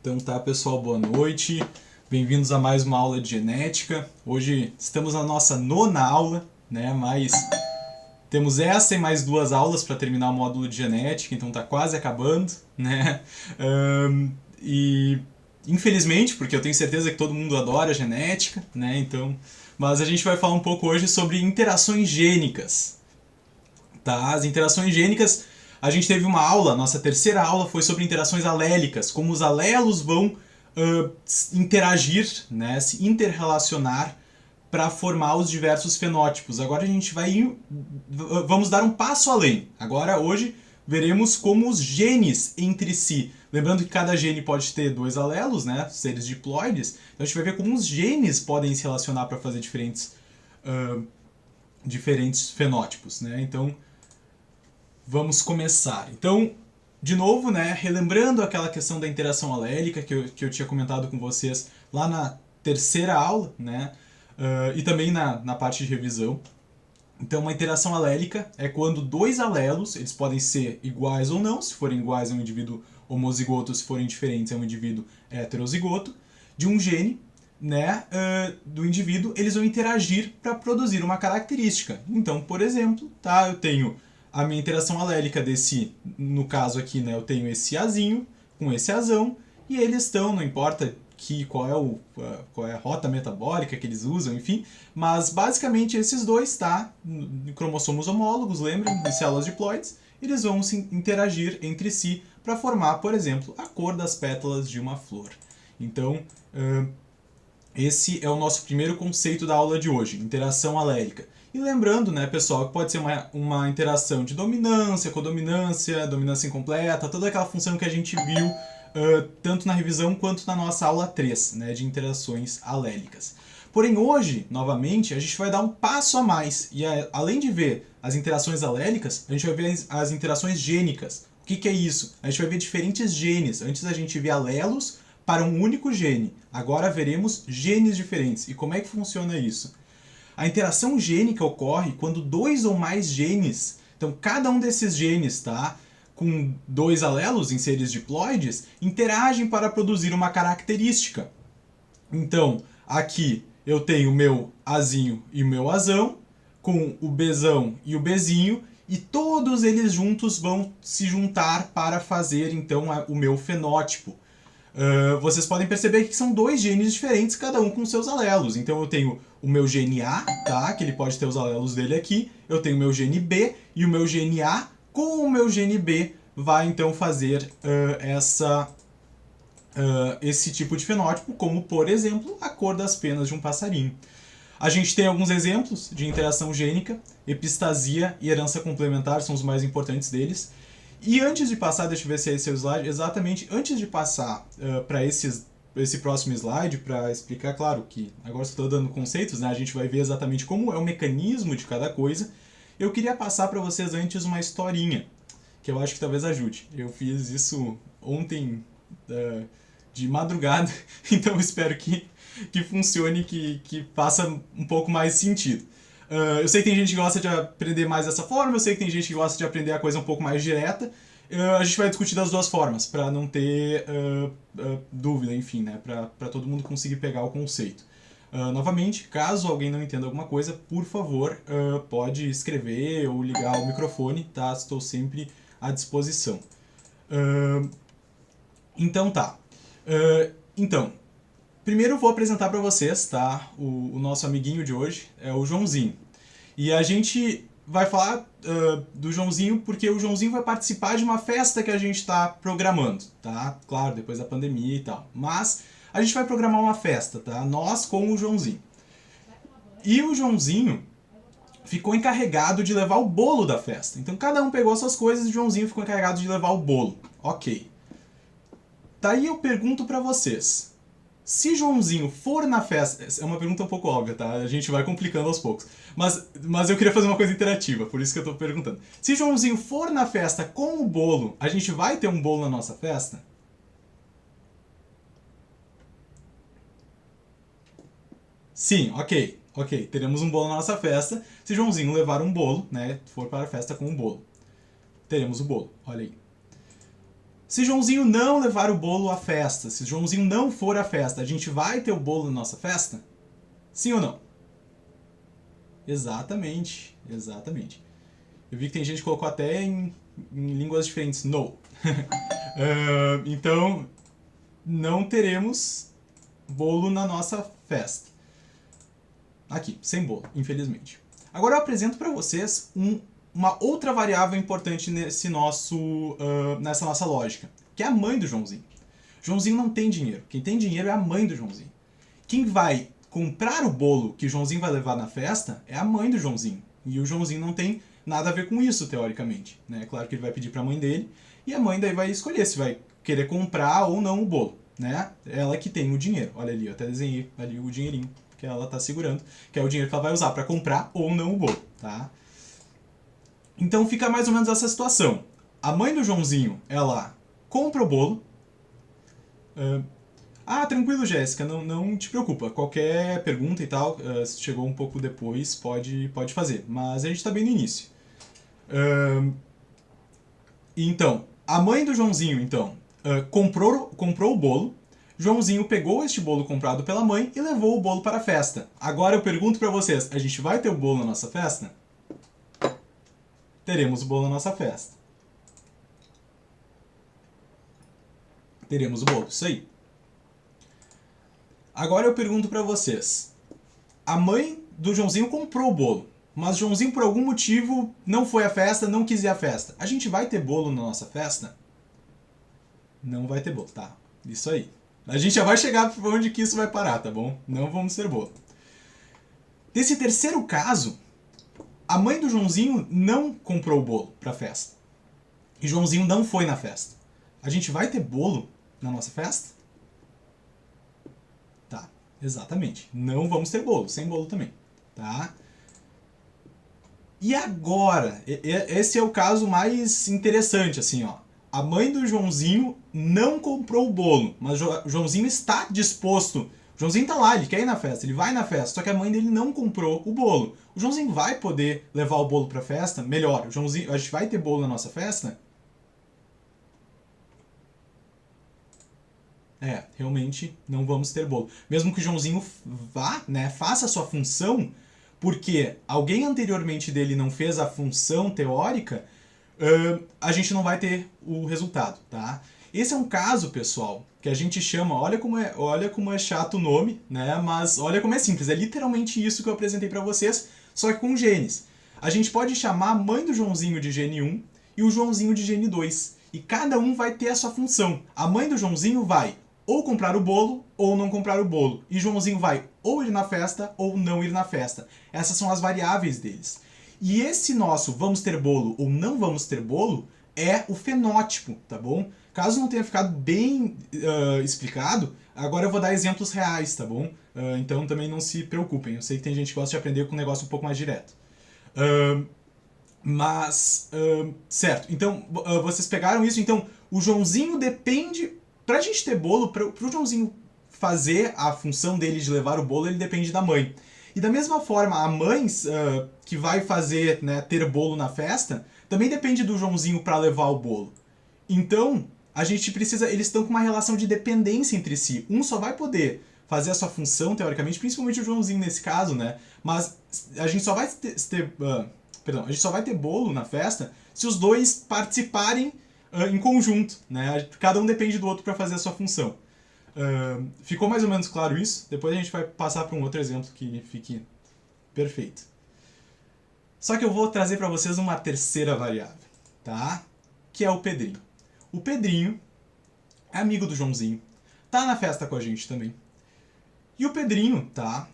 Então tá, pessoal, boa noite. Bem-vindos a mais uma aula de genética. Hoje estamos na nossa nona aula, né? Mas temos essa e mais duas aulas para terminar o módulo de genética, então tá quase acabando, né? E infelizmente, porque eu tenho certeza que todo mundo adora genética, né? Então, mas a gente vai falar um pouco hoje sobre interações gênicas, tá? As interações gênicas, a gente teve uma aula, nossa terceira aula foi sobre interações alélicas, como os alelos vão interagir, né, se interrelacionar para formar os diversos fenótipos. Agora a gente vamos dar um passo além. Agora hoje veremos como os genes entre si. Lembrando que cada gene pode ter dois alelos, né, seres diploides. Então a gente vai ver como os genes podem se relacionar para fazer diferentes fenótipos, né? Então vamos começar. Então, de novo, né, relembrando aquela questão da interação alélica que eu tinha comentado com vocês lá na terceira aula, né, e também na parte de revisão. Então, uma interação alélica é quando dois alelos, eles podem ser iguais ou não, se forem iguais é um indivíduo homozigoto, se forem diferentes é um indivíduo heterozigoto, de um gene, né, do indivíduo, eles vão interagir para produzir uma característica. Então, por exemplo, tá, eu tenho a minha interação alélica desse, no caso aqui, né, eu tenho esse Azinho com esse Azão, e eles estão, não importa qual é a rota metabólica que eles usam, enfim, mas basicamente esses dois, tá, cromossomos homólogos, lembram, de células diploides, eles vão se interagir entre si para formar, por exemplo, a cor das pétalas de uma flor. Então, esse é o nosso primeiro conceito da aula de hoje, interação alélica. E lembrando, né, pessoal, que pode ser uma interação de dominância, codominância, dominância incompleta, toda aquela função que a gente viu tanto na revisão quanto na nossa aula 3, né, de interações alélicas. Porém, hoje, novamente, a gente vai dar um passo a mais. E além de ver as interações alélicas, a gente vai ver as interações gênicas. O que é isso? A gente vai ver diferentes genes. Antes a gente via alelos para um único gene. Agora veremos genes diferentes. E como é que funciona isso? A interação gênica ocorre quando dois ou mais genes, então cada um desses genes, tá, com dois alelos em seres diploides, interagem para produzir uma característica. Então, aqui eu tenho o meu Azinho e o meu Azão, com o Bzão e o Bzinho, e todos eles juntos vão se juntar para fazer então o meu fenótipo. Vocês podem perceber que são dois genes diferentes, cada um com seus alelos. Então eu tenho o meu gene A, tá? Que ele pode ter os alelos dele aqui. Eu tenho o meu gene B e o meu gene A com o meu gene B vai então fazer esse tipo de fenótipo, como por exemplo a cor das penas de um passarinho. A gente tem alguns exemplos de interação gênica, epistasia e herança complementar são os mais importantes deles. E antes de passar, deixa eu ver se é esse o slide, exatamente antes de passar para esse próximo slide, para explicar, claro que agora estou dando conceitos, né, a gente vai ver exatamente como é o mecanismo de cada coisa, eu queria passar para vocês antes uma historinha, que eu acho que talvez ajude. Eu fiz isso ontem de madrugada, então espero que funcione, que faça um pouco mais sentido. Eu sei que tem gente que gosta de aprender mais dessa forma, eu sei que tem gente que gosta de aprender a coisa um pouco mais direta. A gente vai discutir das duas formas, para não ter dúvida, enfim, né? Para todo mundo conseguir pegar o conceito. Novamente, caso alguém não entenda alguma coisa, por favor, pode escrever ou ligar o microfone, tá? Estou sempre à disposição. Então tá. Então, primeiro eu vou apresentar para vocês, tá? O nosso amiguinho de hoje é o Joãozinho. E a gente vai falar do Joãozinho porque o Joãozinho vai participar de uma festa que a gente está programando, tá? Claro, depois da pandemia e tal. Mas a gente vai programar uma festa, tá? Nós com o Joãozinho. E o Joãozinho ficou encarregado de levar o bolo da festa. Então cada um pegou suas coisas e o Joãozinho ficou encarregado de levar o bolo. Ok. Daí eu pergunto para vocês. Se Joãozinho for na festa... É uma pergunta um pouco óbvia, tá? A gente vai complicando aos poucos. Mas eu queria fazer uma coisa interativa, por isso que eu tô perguntando. Se Joãozinho for na festa com o bolo, a gente vai ter um bolo na nossa festa? Sim, ok. Ok, teremos um bolo na nossa festa. Se Joãozinho levar um bolo, né? For para a festa com um bolo. Teremos o bolo, olha aí. Se Joãozinho não levar o bolo à festa, se Joãozinho não for à festa, a gente vai ter o bolo na nossa festa? Sim ou não? Exatamente, exatamente. Eu vi que tem gente que colocou até em línguas diferentes. No. Então, não teremos bolo na nossa festa. Aqui, sem bolo, infelizmente. Agora eu apresento para vocês uma outra variável importante nessa nossa lógica, que é a mãe do Joãozinho. Joãozinho não tem dinheiro. Quem tem dinheiro é a mãe do Joãozinho. Quem vai comprar o bolo que o Joãozinho vai levar na festa é a mãe do Joãozinho. E o Joãozinho não tem nada a ver com isso, teoricamente. Né? Claro que ele vai pedir para a mãe dele, e a mãe daí vai escolher se vai querer comprar ou não o bolo. Né? Ela que tem o dinheiro. Olha ali, eu até desenhei ali o dinheirinho que ela está segurando, que é o dinheiro que ela vai usar para comprar ou não o bolo. Tá? Então fica mais ou menos essa situação. A mãe do Joãozinho, ela compra o bolo. Tranquilo, Jéssica, não te preocupa. Qualquer pergunta e tal, se chegou um pouco depois, pode fazer. Mas a gente está bem no início. Então, a mãe do Joãozinho, então, comprou o bolo. Joãozinho pegou este bolo comprado pela mãe e levou o bolo para a festa. Agora eu pergunto para vocês, a gente vai ter o bolo na nossa festa? Teremos o bolo na nossa festa. Teremos o bolo, isso aí. Agora eu pergunto para vocês. A mãe do Joãozinho comprou o bolo, mas o Joãozinho por algum motivo não foi à festa, não quis ir à festa. A gente vai ter bolo na nossa festa? Não vai ter bolo, tá? Isso aí. A gente já vai chegar para onde que isso vai parar, tá bom? Não vamos ter bolo. Nesse terceiro caso, a mãe do Joãozinho não comprou o bolo para a festa. E Joãozinho não foi na festa. A gente vai ter bolo na nossa festa? Tá, exatamente. Não vamos ter bolo, sem bolo também, tá? E agora, esse é o caso mais interessante, assim, ó. A mãe do Joãozinho não comprou o bolo, mas o Joãozinho está disposto. O Joãozinho tá lá, ele quer ir na festa, ele vai na festa, só que a mãe dele não comprou o bolo. O Joãozinho vai poder levar o bolo pra festa? Melhor, o Joãozinho, a gente vai ter bolo na nossa festa? Realmente não vamos ter bolo. Mesmo que o Joãozinho vá, né, faça a sua função, porque alguém anteriormente dele não fez a função teórica, a gente não vai ter o resultado, tá? Esse é um caso, pessoal, que a gente chama, olha como é chato o nome, né? Mas olha como é simples, é literalmente isso que eu apresentei para vocês, só que com genes. A gente pode chamar a mãe do Joãozinho de gene 1 e o Joãozinho de gene 2, e cada um vai ter a sua função. A mãe do Joãozinho vai ou comprar o bolo ou não comprar o bolo, e Joãozinho vai ou ir na festa ou não ir na festa. Essas são as variáveis deles. E esse nosso vamos ter bolo ou não vamos ter bolo é o fenótipo, tá bom? Caso não tenha ficado bem explicado, agora eu vou dar exemplos reais, tá bom? Então também não se preocupem. Eu sei que tem gente que gosta de aprender com um negócio um pouco mais direto. Certo. Então, vocês pegaram isso. Então, o Joãozinho depende... Pra gente ter bolo, pro Joãozinho fazer a função dele de levar o bolo, ele depende da mãe. E da mesma forma, a mãe que vai fazer, né, ter bolo na festa, também depende do Joãozinho para levar o bolo. Então, a gente precisa... Eles estão com uma relação de dependência entre si. Um só vai poder fazer a sua função, teoricamente, principalmente o Joãozinho nesse caso, né? Mas a gente só vai a gente só vai ter bolo na festa se os dois participarem em conjunto, né? Cada um depende do outro para fazer a sua função. Ficou mais ou menos claro isso? Depois a gente vai passar para um outro exemplo que fique perfeito. Só que eu vou trazer para vocês uma terceira variável, tá? Que é o Pedrinho. O Pedrinho é amigo do Joãozinho, tá na festa com a gente também. E o Pedrinho, tá?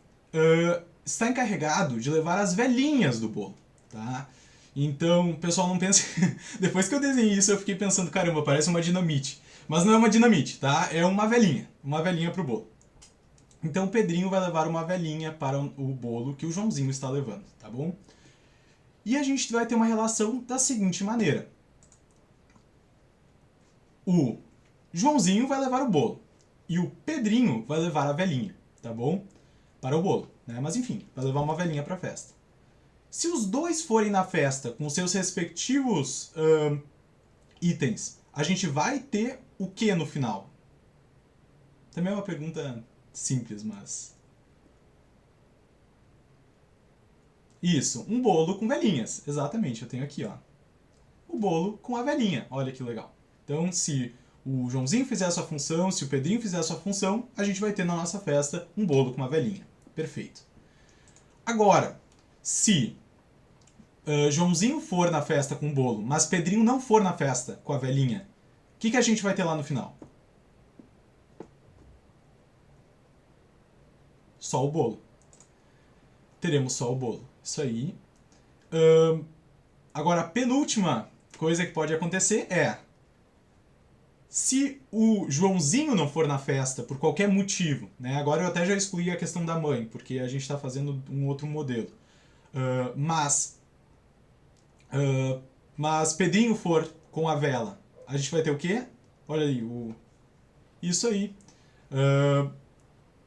Está encarregado de levar as velhinhas do bolo, tá? Então, o pessoal não pensa... Depois que eu desenhei isso, eu fiquei pensando, caramba, parece uma dinamite. Mas não é uma dinamite, tá? É uma velhinha pro bolo. Então o Pedrinho vai levar uma velhinha para o bolo que o Joãozinho está levando, tá bom? E a gente vai ter uma relação da seguinte maneira. O Joãozinho vai levar o bolo e o Pedrinho vai levar a velhinha, tá bom? Para o bolo, né? Mas enfim, vai levar uma velhinha para a festa. Se os dois forem na festa com seus respectivos itens, a gente vai ter o que no final? Também é uma pergunta simples, mas... Isso, um bolo com velhinhas. Exatamente, eu tenho aqui, ó. O bolo com a velhinha. Olha que legal. Então, se o Joãozinho fizer a sua função, se o Pedrinho fizer a sua função, a gente vai ter na nossa festa um bolo com uma velhinha. Perfeito. Agora, se Joãozinho for na festa com o bolo, mas Pedrinho não for na festa com a velhinha, o que a gente vai ter lá no final? Só o bolo. Teremos só o bolo. Isso aí. Agora, a penúltima coisa que pode acontecer é... Se o Joãozinho não for na festa por qualquer motivo, né? Agora eu até já excluí a questão da mãe, porque a gente está fazendo um outro modelo. Mas Pedrinho for com a vela, a gente vai ter o quê? Olha aí, isso aí.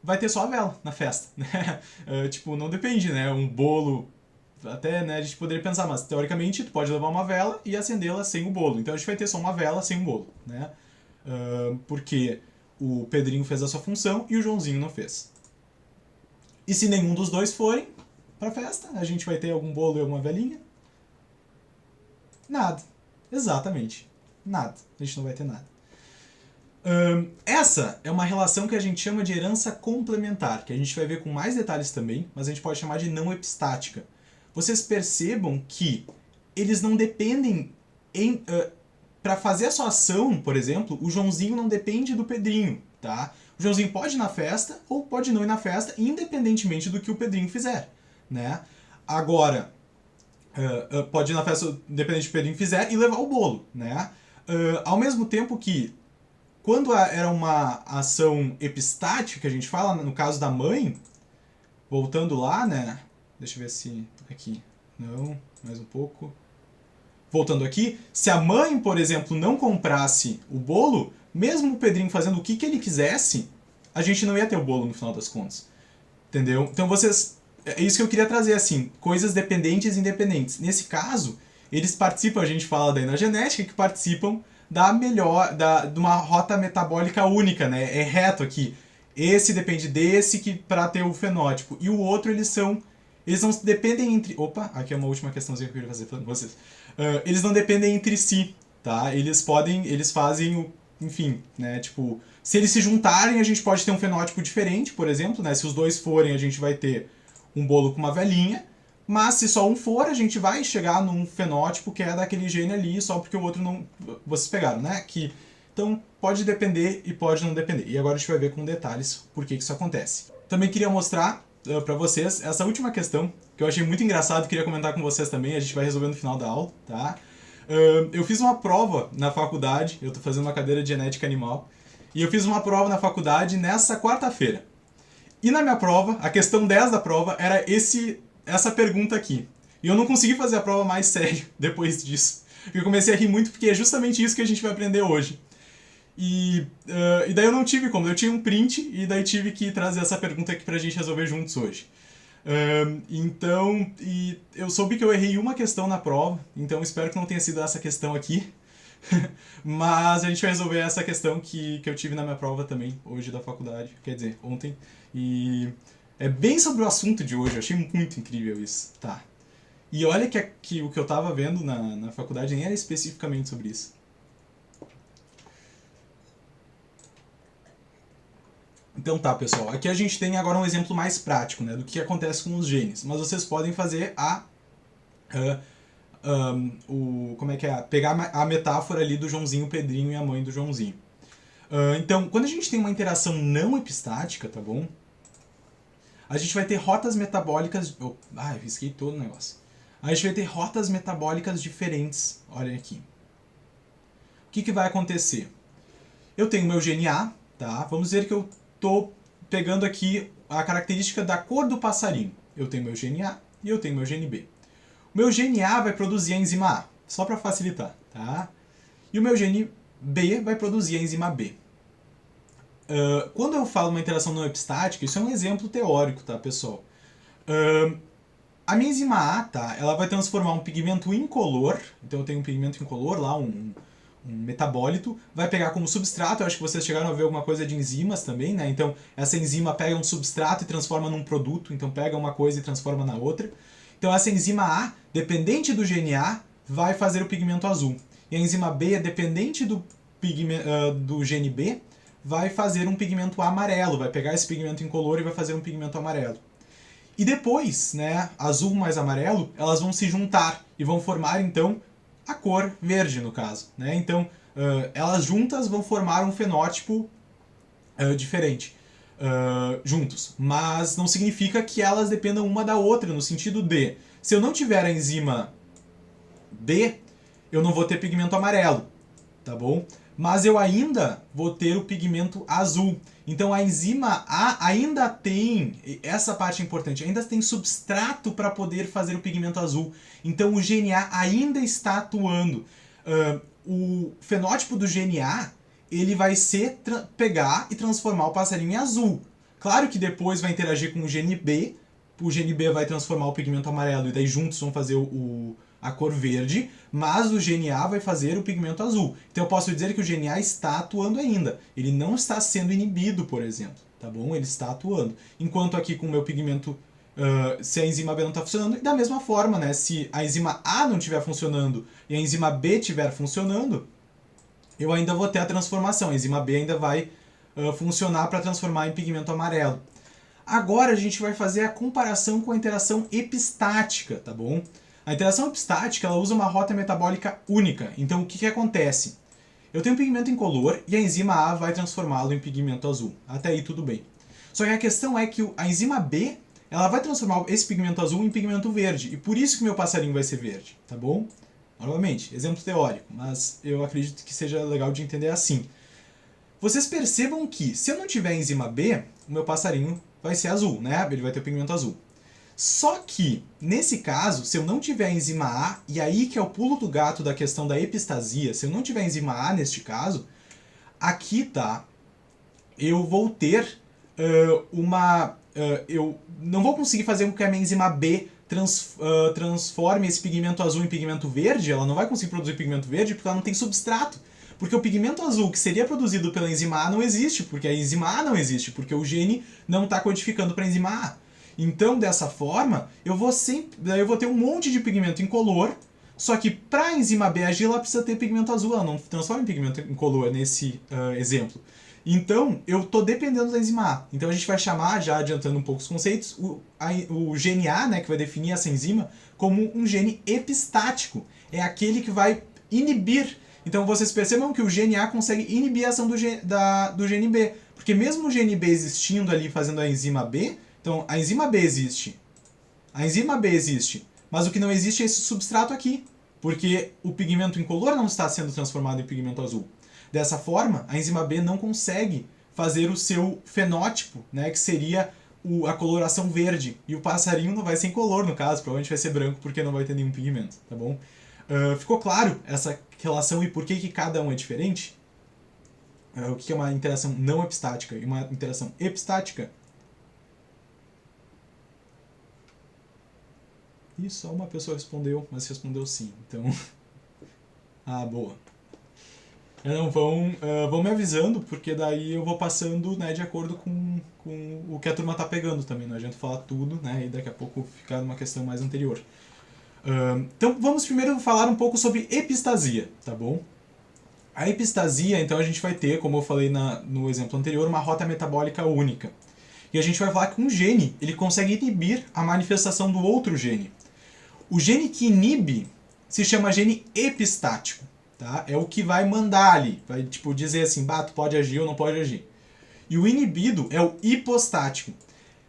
Vai ter só a vela na festa, né? Tipo, não depende, né? Um bolo... Até, né, a gente poderia pensar, mas teoricamente tu pode levar uma vela e acendê-la sem o bolo. Então a gente vai ter só uma vela sem um bolo, né? Porque o Pedrinho fez a sua função e o Joãozinho não fez. E se nenhum dos dois forem pra festa, a gente vai ter algum bolo e alguma velinha? Nada. Exatamente. Nada. A gente não vai ter nada. Essa é uma relação que a gente chama de herança complementar, que a gente vai ver com mais detalhes também, mas a gente pode chamar de não epistática. Vocês percebam que eles não dependem para fazer a sua ação, por exemplo, o Joãozinho não depende do Pedrinho, tá? O Joãozinho pode ir na festa ou pode não ir na festa, independentemente do que o Pedrinho fizer, né? Agora, pode ir na festa independente do que o Pedrinho fizer e levar o bolo, né? Ao mesmo tempo que, quando era uma ação epistática, que a gente fala, no caso da mãe, voltando lá, né? Deixa eu ver se... Aqui. Não, mais um pouco. Voltando aqui, se a mãe, por exemplo, não comprasse o bolo, mesmo o Pedrinho fazendo o que ele quisesse, a gente não ia ter o bolo no final das contas. Entendeu? Então vocês... É isso que eu queria trazer, assim, coisas dependentes e independentes. Nesse caso, eles participam, a gente fala daí na genética, que participam de uma rota metabólica única, né? É reto aqui. Esse depende desse que para ter o fenótipo. E o outro, eles não dependem entre... Opa, aqui é uma última questãozinha que eu queria fazer para vocês. Eles não dependem entre si, tá? Eles fazem o... Enfim, né? Tipo, se eles se juntarem, a gente pode ter um fenótipo diferente, por exemplo, né? Se os dois forem, a gente vai ter um bolo com uma velhinha. Mas se só um for, a gente vai chegar num fenótipo que é daquele gene ali, só porque o outro não... Vocês pegaram, né? Então, pode depender e pode não depender. E agora a gente vai ver com detalhes por que isso acontece. Também queria mostrar para vocês essa última questão, que eu achei muito engraçado, queria comentar com vocês também, a gente vai resolver no final da aula, tá? Eu fiz uma prova na faculdade, eu tô fazendo uma cadeira de genética animal, e eu fiz uma prova na faculdade nessa quarta-feira. E na minha prova, a questão 10 da prova era essa pergunta aqui. E eu não consegui fazer a prova mais sério depois disso. Eu comecei a rir muito porque é justamente isso que a gente vai aprender hoje. E daí eu não tive como, eu tinha um print e daí tive que trazer essa pergunta aqui pra gente resolver juntos hoje. Então, eu soube que eu errei uma questão na prova, então espero que não tenha sido essa questão aqui. Mas a gente vai resolver essa questão que eu tive na minha prova também, hoje da faculdade, quer dizer, ontem. E é bem sobre o assunto de hoje, eu achei muito incrível isso. Tá. E olha que o que eu tava vendo na faculdade nem era especificamente sobre isso. Então tá, pessoal, aqui a gente tem agora um exemplo mais prático, né, do que acontece com os genes, mas vocês podem fazer como é que é? Pegar a metáfora ali do Joãozinho, Pedrinho e a mãe do Joãozinho. Então, quando a gente tem uma interação não epistática, tá bom? A gente vai ter rotas metabólicas... eu risquei todo o negócio. A gente vai ter rotas metabólicas diferentes. Olha aqui. O que vai acontecer? Eu tenho meu gene A, tá? Vamos dizer que eu tô pegando aqui a característica da cor do passarinho. Eu tenho meu gene A e eu tenho meu gene B. O meu gene A vai produzir a enzima A, só para facilitar, tá? E o meu gene B vai produzir a enzima B. Quando eu falo uma interação não epistática, isso é um exemplo teórico, tá, pessoal? A minha enzima A, tá, ela vai transformar um pigmento incolor, então eu tenho um pigmento incolor lá, metabólito, vai pegar como substrato. Eu acho que vocês chegaram a ver alguma coisa de enzimas também, né? Então, essa enzima pega um substrato e transforma num produto, então pega uma coisa e transforma na outra. Então, essa enzima A, dependente do gene A, vai fazer o pigmento azul. E a enzima B, dependente do gene B, vai fazer um pigmento amarelo, vai pegar esse pigmento incolor e vai fazer um pigmento amarelo. E depois, né, azul mais amarelo, elas vão se juntar e vão formar, então, a cor verde, no caso. Né? Então, elas juntas vão formar um fenótipo diferente, juntos. Mas não significa que elas dependam uma da outra, no sentido de, se eu não tiver a enzima B, eu não vou ter pigmento amarelo, tá bom? Mas eu ainda vou ter o pigmento azul. Então a enzima A ainda tem, essa parte é importante, ainda tem substrato para poder fazer o pigmento azul. Então o gene A ainda está atuando. O fenótipo do gene A, ele vai pegar e transformar o passarinho em azul. Claro que depois vai interagir com o gene B vai transformar o pigmento amarelo e daí juntos vão fazer a cor verde, mas o gene A vai fazer o pigmento azul. Então eu posso dizer que o gene A está atuando ainda. Ele não está sendo inibido, por exemplo. Tá bom? Ele está atuando. Enquanto aqui com o meu pigmento, se a enzima B não está funcionando, e da mesma forma, né, se a enzima A não estiver funcionando e a enzima B estiver funcionando, eu ainda vou ter a transformação. A enzima B ainda vai funcionar para transformar em pigmento amarelo. Agora a gente vai fazer a comparação com a interação epistática, tá bom? A interação epistática ela usa uma rota metabólica única. Então o que acontece? Eu tenho um pigmento incolor e a enzima A vai transformá-lo em pigmento azul. Até aí tudo bem. Só que a questão é que a enzima B ela vai transformar esse pigmento azul em pigmento verde. E por isso que meu passarinho vai ser verde, tá bom? Novamente, exemplo teórico, mas eu acredito que seja legal de entender assim. Vocês percebam que, se eu não tiver enzima B, o meu passarinho vai ser azul, né? Ele vai ter o pigmento azul. Só que, nesse caso, se eu não tiver enzima A, e aí que é o pulo do gato da questão da epistasia, se eu não tiver enzima A neste caso, aqui tá, eu vou ter eu não vou conseguir fazer com que a minha enzima B transforme esse pigmento azul em pigmento verde, ela não vai conseguir produzir pigmento verde porque ela não tem substrato. Porque o pigmento azul que seria produzido pela enzima A não existe, porque a enzima A não existe, porque o gene não está codificando para a enzima A. Então, dessa forma, eu vou ter um monte de pigmento incolor, só que para a enzima B agir, ela precisa ter pigmento azul, ela não transforma em pigmento incolor nesse exemplo. Então, eu estou dependendo da enzima A. Então, a gente vai chamar, já adiantando um pouco os conceitos, o gene A, né, que vai definir essa enzima, como um gene epistático. É aquele que vai inibir. Então, vocês percebam que o gene A consegue inibir a ação do gene B. Porque mesmo o gene B existindo ali, fazendo a enzima B, então a enzima B existe. A enzima B existe. Mas o que não existe é esse substrato aqui. Porque o pigmento incolor não está sendo transformado em pigmento azul. Dessa forma, a enzima B não consegue fazer o seu fenótipo, né, que seria a coloração verde. E o passarinho não vai ser incolor, no caso, provavelmente vai ser branco porque não vai ter nenhum pigmento, tá bom? Ficou claro essa relação e por que cada um é diferente? O que é uma interação não epistática e uma interação epistática? E só uma pessoa respondeu, mas respondeu sim. Então, boa. Não, vão me avisando, porque daí eu vou passando, né, de acordo com o que a turma tá pegando também. Não adianta falar tudo, né, e daqui a pouco ficar numa questão mais anterior. Então vamos primeiro falar um pouco sobre epistasia, tá bom? A epistasia, então a gente vai ter, como eu falei no exemplo anterior, uma rota metabólica única. E a gente vai falar que um gene ele consegue inibir a manifestação do outro gene. O gene que inibe se chama gene epistático. Tá? É o que vai mandar ali, vai tipo, dizer assim, tu pode agir ou não pode agir. E o inibido é o hipostático.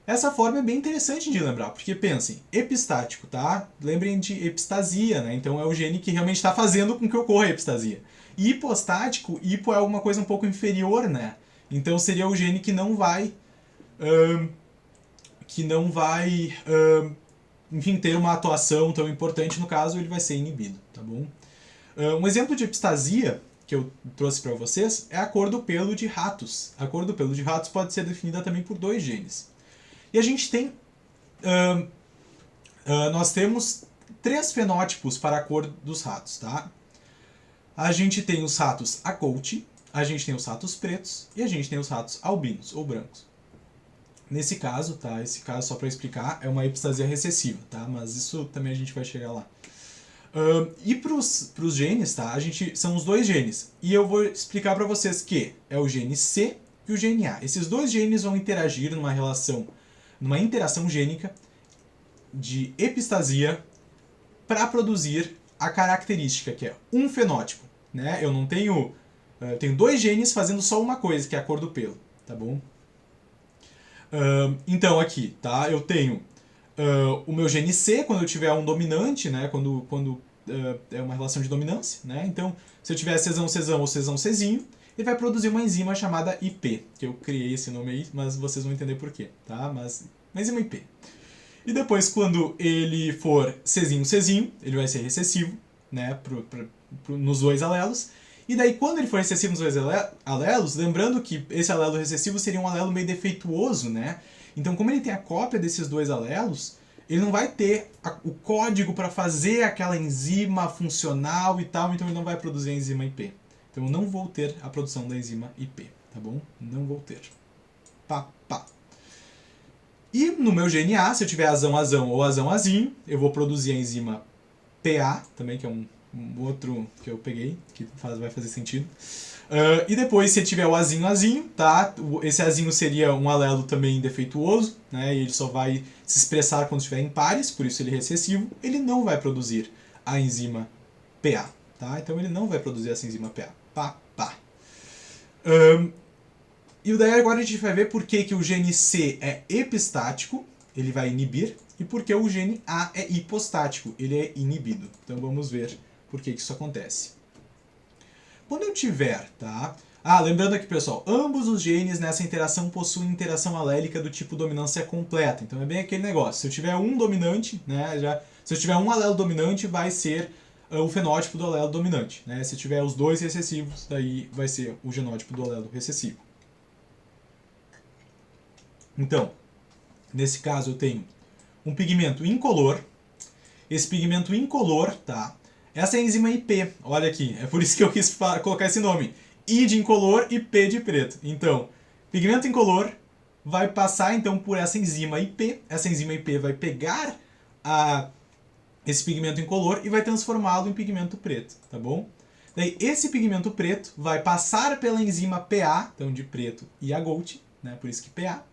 Essa forma é bem interessante de lembrar, porque pensem, epistático, tá? Lembrem de epistasia, né? Então é o gene que realmente está fazendo com que ocorra a epistasia. E hipostático, hipo é alguma coisa um pouco inferior, né? Então seria o gene que não vai enfim, ter uma atuação tão importante, no caso ele vai ser inibido, tá bom? Um exemplo de epistasia que eu trouxe para vocês é a cor do pelo de ratos. A cor do pelo de ratos pode ser definida também por dois genes. E a gente tem... nós temos 3 fenótipos para a cor dos ratos, tá? a gente tem os ratos Agouti, a gente tem os ratos pretos e a gente tem os ratos albinos ou brancos. Nesse caso, tá? Esse caso, só para explicar, é uma epistasia recessiva, tá? Mas isso também a gente vai chegar lá. E pros genes, tá? São os dois genes. E eu vou explicar para vocês que é o gene C e o gene A. Esses dois genes vão interagir numa interação gênica de epistasia para produzir a característica, que é um fenótipo, né? Eu tenho dois genes fazendo só uma coisa, que é a cor do pelo, tá bom? Então aqui, tá? Eu tenho o meu gene C, quando eu tiver um dominante, né? Quando é uma relação de dominância, né? Então, se eu tiver Czão ou Czão-Czinho, ele vai produzir uma enzima chamada IP, que eu criei esse nome aí, mas vocês vão entender por quê, tá? Mas uma enzima IP. E depois, quando ele for Czinho, ele vai ser recessivo, né? Nos dois alelos. E daí, quando ele for recessivo nos dois alelos, lembrando que esse alelo recessivo seria um alelo meio defeituoso, né? Então, como ele tem a cópia desses dois alelos, ele não vai ter o código para fazer aquela enzima funcional e tal, então ele não vai produzir a enzima IP. Então, eu não vou ter a produção da enzima IP, tá bom? Não vou ter. Pá. E no meu gene A, se eu tiver azão ou azinho, eu vou produzir a enzima PA, também, que é um outro que eu peguei, que vai fazer sentido. E depois, se tiver o azinho, tá? Esse azinho seria um alelo também defeituoso, né? E ele só vai se expressar quando estiver em pares, por isso ele é recessivo. Ele não vai produzir a enzima PA, tá? Então ele não vai produzir essa enzima PA. E daí agora a gente vai ver por que o gene C é epistático, ele vai inibir, e por que o gene A é hipostático, ele é inibido. Então vamos ver por que isso acontece. Quando eu tiver, tá? Lembrando aqui, pessoal, ambos os genes nessa interação possuem interação alélica do tipo dominância completa. Então é bem aquele negócio. Se eu tiver um dominante, né, se eu tiver um alelo dominante, vai ser o fenótipo do alelo dominante. Né? Se tiver os dois recessivos, daí vai ser o genótipo do alelo recessivo. Então, nesse caso eu tenho um pigmento incolor. Esse pigmento incolor, tá? Essa é a enzima IP, olha aqui, é por isso que eu quis colocar esse nome. I de incolor e P de preto. Então, pigmento incolor vai passar então por essa enzima IP. Essa enzima IP vai pegar esse pigmento incolor e vai transformá-lo em pigmento preto, tá bom? Daí esse pigmento preto vai passar pela enzima PA, então de preto e Agouti, né? Por isso que PA,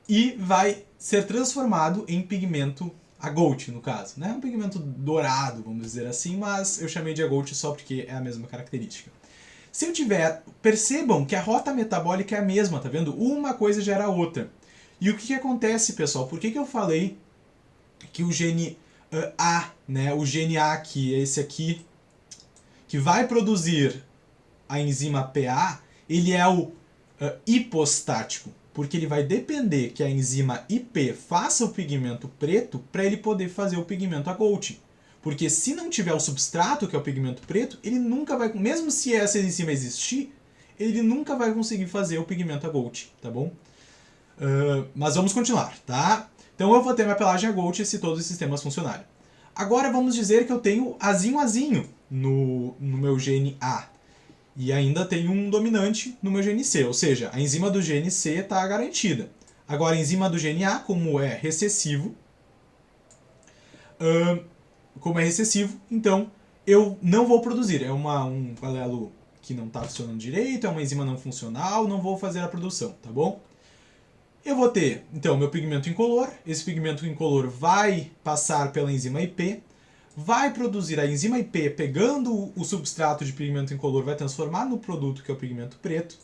e vai ser transformado em pigmento Agouti, no caso, né? Um pigmento dourado, vamos dizer assim, mas eu chamei de Agouti só porque é a mesma característica. Se eu tiver... Percebam que a rota metabólica é a mesma, tá vendo? Uma coisa gera a outra. E o que acontece, pessoal? Por que eu falei que o gene A, né? O gene A aqui, esse aqui, que vai produzir a enzima PA, ele é o hipostático. Porque ele vai depender que a enzima IP faça o pigmento preto para ele poder fazer o pigmento Agouti. Porque se não tiver o substrato, que é o pigmento preto, ele nunca vai... Mesmo se essa enzima existir, ele nunca vai conseguir fazer o pigmento Agouti, tá bom? Mas vamos continuar, tá? Então eu vou ter minha pelagem Agouti se todos os sistemas funcionarem. Agora vamos dizer que eu tenho azinho no meu gene A. E ainda tem um dominante no meu gene C, ou seja, a enzima do gene C está garantida. Agora, a enzima do gene A, como é recessivo, então eu não vou produzir. É um alelo que não está funcionando direito, é uma enzima não funcional, não vou fazer a produção, tá bom? Eu vou ter, então, meu pigmento incolor. Esse pigmento incolor vai passar pela enzima IP, vai produzir a enzima IP, pegando o substrato de pigmento incolor, vai transformar no produto que é o pigmento preto.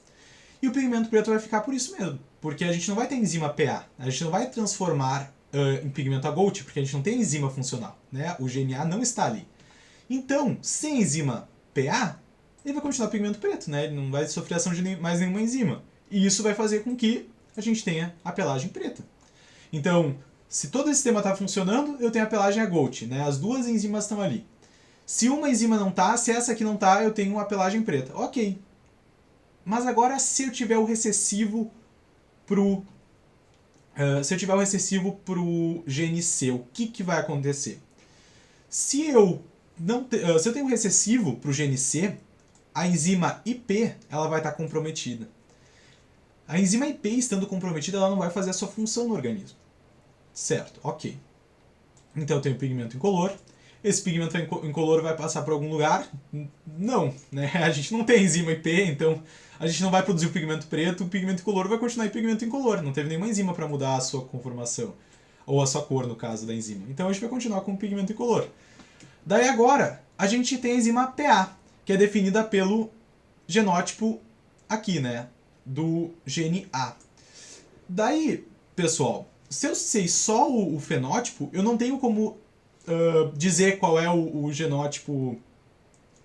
E o pigmento preto vai ficar por isso mesmo, porque a gente não vai ter enzima PA, a gente não vai transformar em pigmento Agouti, porque a gente não tem enzima funcional, né? O GNA não está ali. Então, sem enzima PA, ele vai continuar pigmento preto, né? Ele não vai sofrer ação de mais nenhuma enzima. E isso vai fazer com que a gente tenha a pelagem preta. Então, se todo esse sistema está funcionando, eu tenho a pelagem Agouti, né? As duas enzimas estão ali. Se uma enzima não está, se essa aqui não está, eu tenho a pelagem preta. Ok. Mas agora, se eu tiver o recessivo pro gene C, o que vai acontecer? Se eu se eu tenho um recessivo para o gene C, a enzima IP ela vai estar comprometida. A enzima IP estando comprometida, ela não vai fazer a sua função no organismo. Certo, ok. Então eu tenho pigmento incolor. Esse pigmento incolor vai passar por algum lugar? Não, né? A gente não tem enzima IP, então a gente não vai produzir o pigmento preto, o pigmento incolor vai continuar em pigmento incolor. Não teve nenhuma enzima para mudar a sua conformação, ou a sua cor, no caso da enzima. Então a gente vai continuar com o pigmento incolor. Daí agora, a gente tem a enzima PA, que é definida pelo genótipo aqui, né? Do gene A. Daí, pessoal, se eu sei só o fenótipo, eu não tenho como dizer qual é o genótipo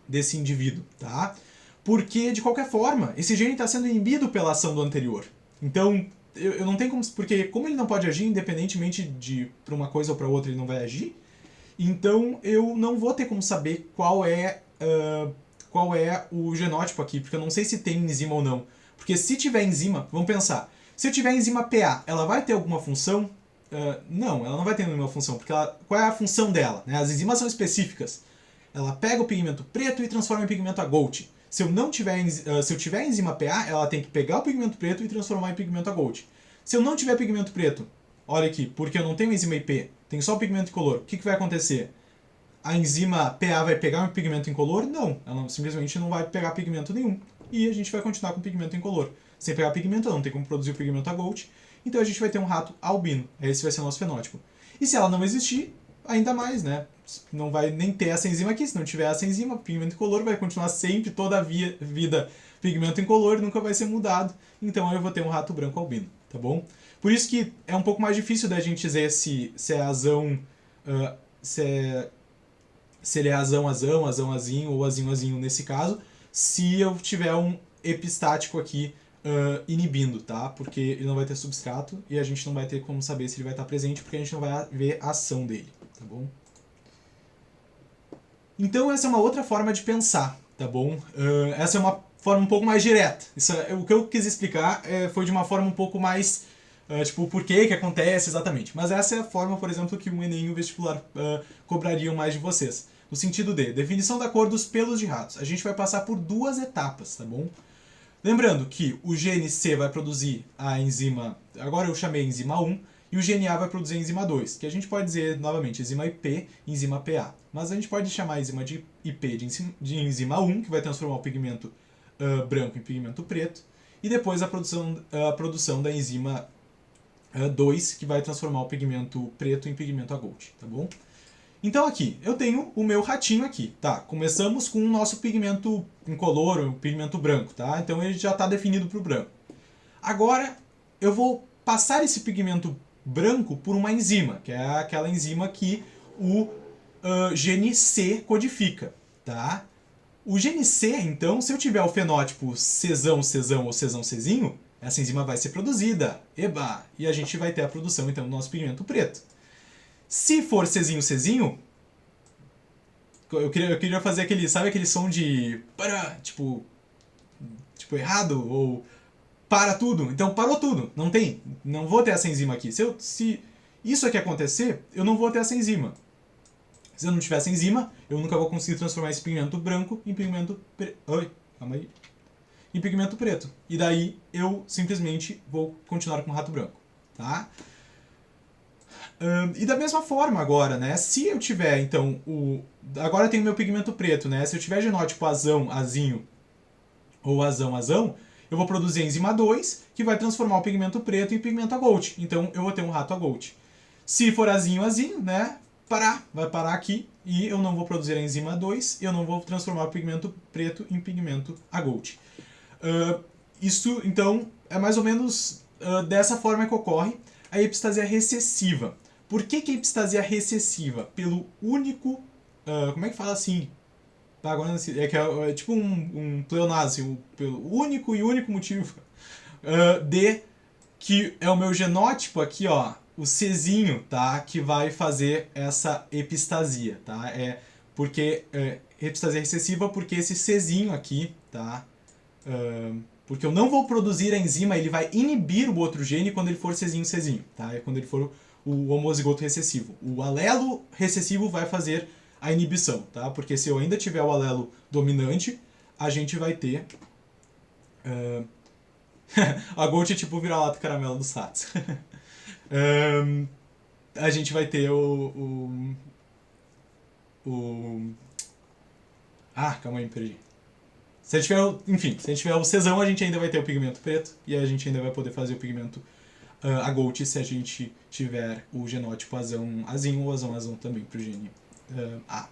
desse indivíduo, tá? Porque, de qualquer forma, esse gene está sendo inibido pela ação do anterior. Então, eu não tenho como... Porque como ele não pode agir independentemente de para uma coisa ou para outra ele não vai agir, então eu não vou ter como saber qual é o genótipo aqui, porque eu não sei se tem enzima ou não. Porque se tiver enzima, vamos pensar, se eu tiver enzima PA, ela vai ter alguma função? Não, ela não vai ter nenhuma função, porque qual é a função dela? Né? As enzimas são específicas. Ela pega o pigmento preto e transforma em pigmento agote. Se eu tiver enzima PA, ela tem que pegar o pigmento preto e transformar em pigmento agote. Se eu não tiver pigmento preto, olha aqui, porque eu não tenho enzima IP, tenho só o pigmento incolor, o que vai acontecer? A enzima PA vai pegar um pigmento incolor? Não, ela simplesmente não vai pegar pigmento nenhum. E a gente vai continuar com pigmento incolor. Sem pegar pigmento, ela não tem como produzir o pigmento agote, então a gente vai ter um rato albino. Esse vai ser o nosso fenótipo. E se ela não existir, ainda mais, né? Não vai nem ter essa enzima aqui. Se não tiver essa enzima, pigmento incolor vai continuar sempre, toda a vida, pigmento incolor, nunca vai ser mudado. Então eu vou ter um rato branco albino, tá bom? Por isso que é um pouco mais difícil da gente dizer se é azão, se ele é azão, azinho ou azinho nesse caso, se eu tiver um epistático aqui inibindo, tá? Porque ele não vai ter substrato e a gente não vai ter como saber se ele vai estar presente porque a gente não vai ver a ação dele, tá bom? Então essa é uma outra forma de pensar, tá bom? Essa é uma forma um pouco mais direta. O que eu quis explicar foi de uma forma um pouco mais tipo, por que acontece exatamente. Mas essa é a forma, por exemplo, que o Enem e o vestibular cobrariam mais de vocês. No sentido de definição da cor dos pelos de ratos. A gente vai passar por duas etapas, tá bom? Lembrando que o gene C vai produzir a enzima, agora eu chamei enzima 1, e o gene A vai produzir a enzima 2, que a gente pode dizer novamente enzima IP e enzima PA. Mas a gente pode chamar a enzima de IP de enzima 1, que vai transformar o pigmento branco em pigmento preto, e depois a produção da enzima 2, que vai transformar o pigmento preto em pigmento agote, tá bom? Então aqui, eu tenho o meu ratinho aqui, tá? Começamos com o nosso pigmento incolor, o pigmento branco, tá? Então ele já está definido para o branco. Agora, eu vou passar esse pigmento branco por uma enzima, que é aquela enzima que o gene C codifica, tá? O gene C, então, se eu tiver o fenótipo Czão ou Czzinho, essa enzima vai ser produzida, eba! E a gente vai ter a produção, então, do nosso pigmento preto. Se for Czinho, eu queria fazer aquele, sabe aquele som de para, tipo errado, ou para tudo. Então parou tudo, não vou ter essa enzima aqui. Se isso aqui acontecer, eu não vou ter essa enzima. Se eu não tiver essa enzima, eu nunca vou conseguir transformar esse pigmento branco em pigmento em pigmento preto. E daí eu simplesmente vou continuar com o rato branco, tá? E da mesma forma agora, né? Se eu tiver, então, agora eu tenho meu pigmento preto, né? Se eu tiver genótipo azinho ou azão, eu vou produzir a enzima 2, que vai transformar o pigmento preto em pigmento agote. Então eu vou ter um rato agote. Se for azinho, né? Vai parar aqui e eu não vou produzir a enzima 2, eu não vou transformar o pigmento preto em pigmento agote. Isso, então, é mais ou menos dessa forma que ocorre a epistasia recessiva. Por que a epistasia recessiva? Pelo único... como é que fala assim? Agora é tipo um pleonasmo, pelo único motivo de que é o meu genótipo aqui, ó, o Czinho, tá? Que vai fazer essa epistasia, tá? Porque epistasia recessiva porque esse Czinho aqui, tá? Porque eu não vou produzir a enzima, ele vai inibir o outro gene quando ele for Czinho, tá? É quando ele for o homozigoto recessivo. O alelo recessivo vai fazer a inibição, tá? Porque se eu ainda tiver o alelo dominante, a gente vai ter... a Gold é tipo o vira-lata caramelo dos ratos. A gente vai ter calma aí, me perdi. Se a gente tiver, enfim, se a gente tiver o Czão, a gente ainda vai ter o pigmento preto e a gente ainda vai poder fazer o pigmento a Gold se a gente tiver o genótipo azinho ou azão também pro gene A.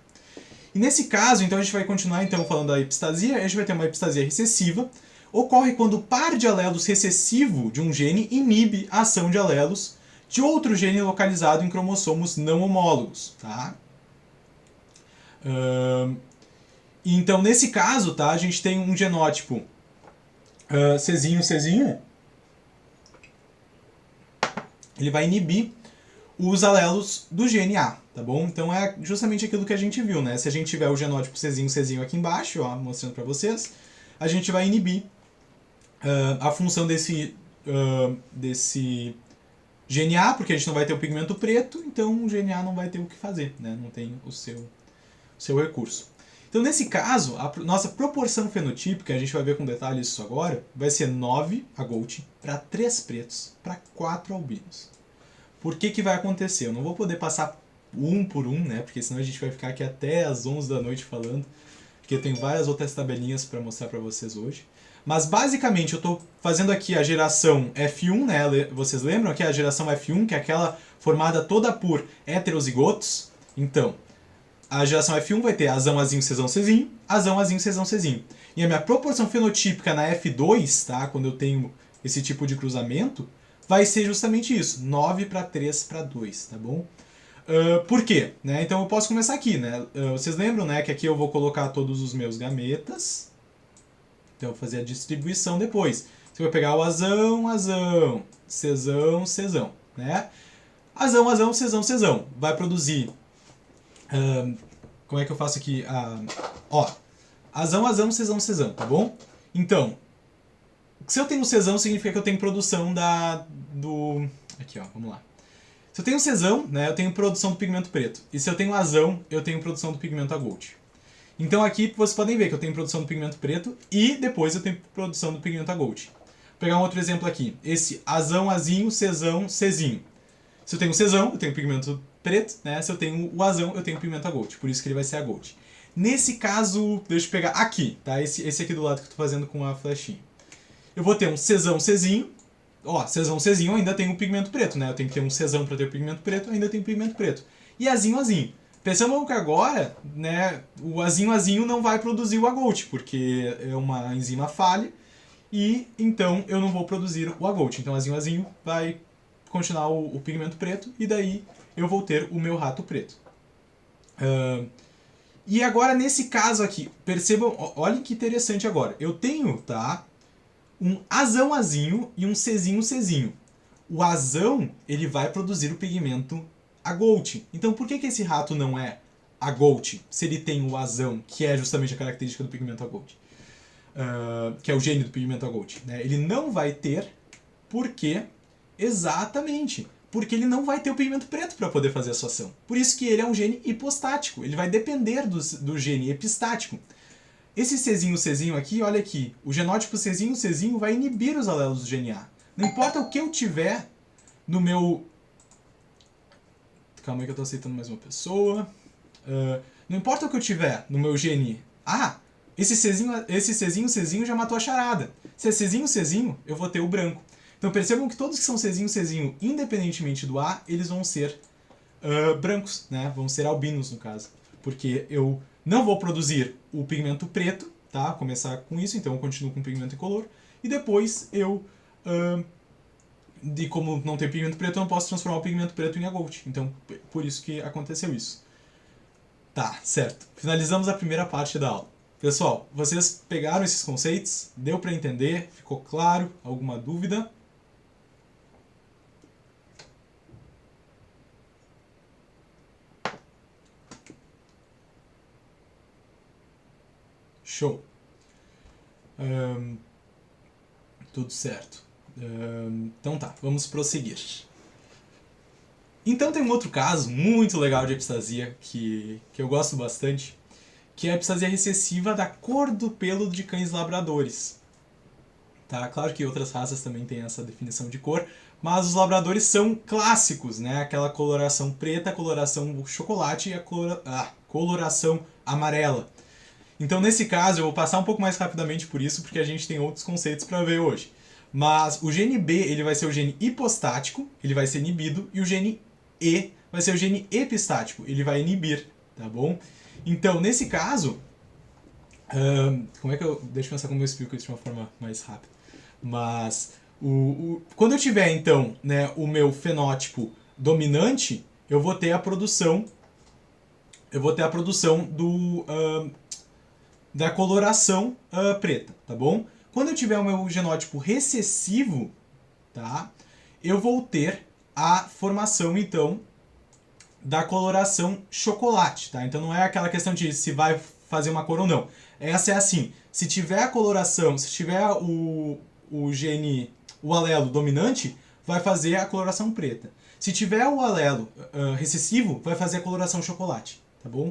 E nesse caso, então a gente vai continuar então falando da epistasia. A gente vai ter uma epistasia recessiva. Ocorre quando o par de alelos recessivo de um gene inibe a ação de alelos de outro gene localizado em cromossomos não homólogos, tá? Então, nesse caso, tá, a gente tem um genótipo Czinho, ele vai inibir os alelos do gene A, tá bom? Então é justamente aquilo que a gente viu, né? Se a gente tiver o genótipo Czinho aqui embaixo, ó, mostrando para vocês, a gente vai inibir a função desse gene A, porque a gente não vai ter o pigmento preto, então o gene A não vai ter o que fazer, né? Não tem o seu recurso. Então, nesse caso, a nossa proporção fenotípica, a gente vai ver com detalhes isso agora, vai ser 9 a Gold para 3 pretos para 4 albinos. Por que vai acontecer? Eu não vou poder passar um por um, né? Porque senão a gente vai ficar aqui até as 11 da noite falando, porque eu tenho várias outras tabelinhas para mostrar para vocês hoje. Mas basicamente eu estou fazendo aqui a geração F1, né? Vocês lembram que é a geração F1, que é aquela formada toda por heterozigotos? Então, a geração F1 vai ter azão, azinho, Czão, Czinho, azão, azinho, Czão, Czinho. E a minha proporção fenotípica na F2, tá? Quando eu tenho esse tipo de cruzamento, vai ser justamente isso, 9 para 3 para 2, tá bom? Por quê? Né? Então eu posso começar aqui, né? Vocês lembram, né, que aqui eu vou colocar todos os meus gametas. Então eu vou fazer a distribuição depois. Você vai pegar o azão, Czão, né? Azão, Czão. Vai produzir... como é que eu faço aqui? Ó, azão, Czão, tá bom? Então, se eu tenho Czão, significa que eu tenho produção do... Aqui, ó, vamos lá. Se eu tenho Czão, né, eu tenho produção do pigmento preto. E se eu tenho azão, eu tenho produção do pigmento a Gold. Então aqui vocês podem ver que eu tenho produção do pigmento preto e depois eu tenho produção do pigmento a Gold. Vou pegar um outro exemplo aqui. Esse azão, azinho, Czão, Czinho. Se eu tenho Czão, eu tenho pigmento preto, né? Se eu tenho o azão, eu tenho pigmento a Gold. Por isso que ele vai ser a Gold. Nesse caso, deixa eu pegar aqui, tá? Esse aqui do lado que eu tô fazendo com a flechinha. Eu vou ter um Czão, Czinho. Ó, Czão, Czinho ainda tem o pigmento preto, né? Eu tenho que ter um Czão para ter o pigmento preto, ainda tem pigmento preto. E azinho, azinho. Pensamos que agora, né, o azinho não vai produzir o Agolt, porque é uma enzima falha, e então eu não vou produzir o Agolt. Então azinho vai continuar o pigmento preto, e daí eu vou ter o meu rato preto. E agora nesse caso aqui, percebam, olhem que interessante agora. Eu tenho, tá, um azinho e um Czinho. O azão, ele vai produzir o pigmento Agolt. Então por que esse rato não é Agolt, se ele tem o azão, que é justamente a característica do pigmento Agolt? Que é o gene do pigmento Agolt. Né? Ele não vai ter, porque porque ele não vai ter o pigmento preto para poder fazer a sua ação. Por isso que ele é um gene hipostático, ele vai depender do gene epistático. Esse Czinho aqui, olha aqui, o genótipo Czinho vai inibir os alelos do gene A. Não importa o que eu tiver no meu... Calma aí que eu tô aceitando mais uma pessoa. Não importa o que eu tiver no meu gene A, esse Czinho já matou a charada. Se é Czinho, eu vou ter o branco. Então percebam que todos que são Czinho, independentemente do A, eles vão ser brancos, né? Vão ser albinos, no caso. Porque eu não vou produzir o pigmento preto, tá? Começar com isso, então eu continuo com o pigmento incolor. E depois eu... E como não tem pigmento preto, eu não posso transformar o pigmento preto em Agolt. Então, por isso que aconteceu isso. Tá, certo. Finalizamos a primeira parte da aula. Pessoal, vocês pegaram esses conceitos? Deu para entender? Ficou claro? Alguma dúvida? Show. Tudo certo. Então tá, vamos prosseguir. Então tem um outro caso muito legal de epistasia que eu gosto bastante, que é a epistasia recessiva da cor do pelo de cães labradores. Tá? Claro que outras raças também têm essa definição de cor, mas os labradores são clássicos, né? Aquela coloração preta, coloração chocolate e a coloração amarela. Então, nesse caso, eu vou passar um pouco mais rapidamente por isso, porque a gente tem outros conceitos para ver hoje. Mas o gene B ele vai ser o gene hipostático, ele vai ser inibido, e o gene E vai ser o gene epistático, ele vai inibir, tá bom? Então, nesse caso, como é que eu... Deixa eu pensar como eu explico isso de uma forma mais rápida. Mas, quando eu tiver, então, né, o meu fenótipo dominante, eu vou ter a produção da coloração preta, tá bom? Quando eu tiver o meu genótipo recessivo, tá, eu vou ter a formação, então, da coloração chocolate, tá? Então não é aquela questão de se vai fazer uma cor ou não. Essa é assim, se tiver a coloração, se tiver o alelo dominante, vai fazer a coloração preta. Se tiver o alelo recessivo, vai fazer a coloração chocolate, tá bom?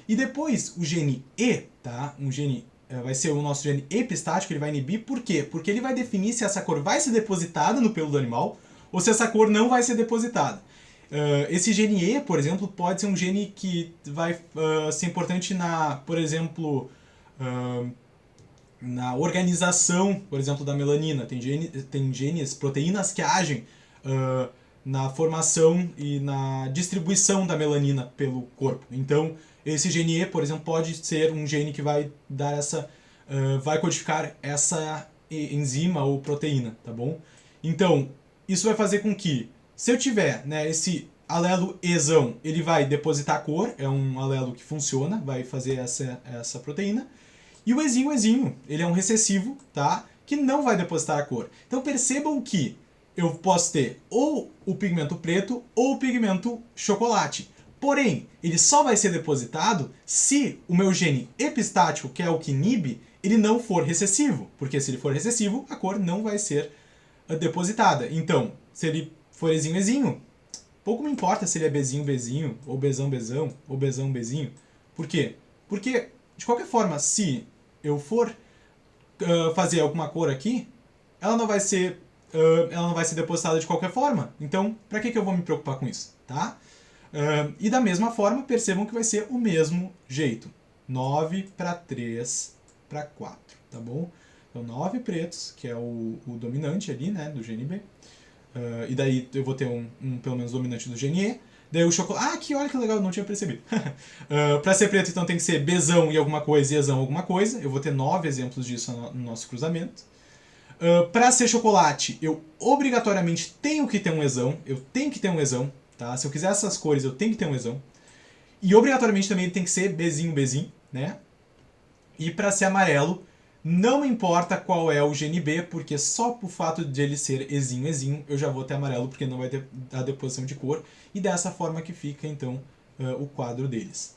E depois o gene E, tá? Vai ser o nosso gene epistático, ele vai inibir. Por quê? Porque ele vai definir se essa cor vai ser depositada no pelo do animal ou se essa cor não vai ser depositada. Esse gene E, por exemplo, pode ser um gene que vai ser importante por exemplo, na organização, por exemplo, da melanina. Tem genes, proteínas que agem na formação e na distribuição da melanina pelo corpo. Então, esse gene E, por exemplo, pode ser um gene que vai dar vai codificar essa enzima ou proteína, tá bom? Então, isso vai fazer com que, se eu tiver, né, esse alelo Ezão, ele vai depositar a cor, é um alelo que funciona, vai fazer essa proteína. E o Ezinho, ele é um recessivo, tá? Que não vai depositar a cor. Então percebam que eu posso ter ou o pigmento preto ou o pigmento chocolate. Porém, ele só vai ser depositado se o meu gene epistático, que é o que inibe, ele não for recessivo. Porque se ele for recessivo, a cor não vai ser depositada. Então, se ele for Ezinho, pouco me importa se ele é Bezinho, ou Bezão, ou Bezinho. Por quê? Porque, de qualquer forma, se eu for fazer alguma cor aqui, ela não vai ser depositada de qualquer forma. Então, para que eu vou me preocupar com isso, tá? E da mesma forma, percebam que vai ser o mesmo jeito. 9 para 3 para 4, tá bom? Então, 9 pretos, que é o dominante ali, né, do gene B. E daí eu vou ter pelo menos dominante do gene E. Daí o chocolate... olha que legal, não tinha percebido. Para ser preto, então, tem que ser Bzão e alguma coisa e Ezão alguma coisa. Eu vou ter 9 exemplos disso no nosso cruzamento. Para ser chocolate, eu obrigatoriamente tenho que ter um Ezão. Eu tenho que ter um Ezão. Tá? Se eu quiser essas cores, eu tenho que ter um Ezão. E obrigatoriamente também tem que ser Bzinho, né? E para ser amarelo, não me importa qual é o gene B, porque só por fato de ele ser Ezinho, eu já vou ter amarelo, porque não vai ter a deposição de cor. E dessa forma que fica, então, o quadro deles.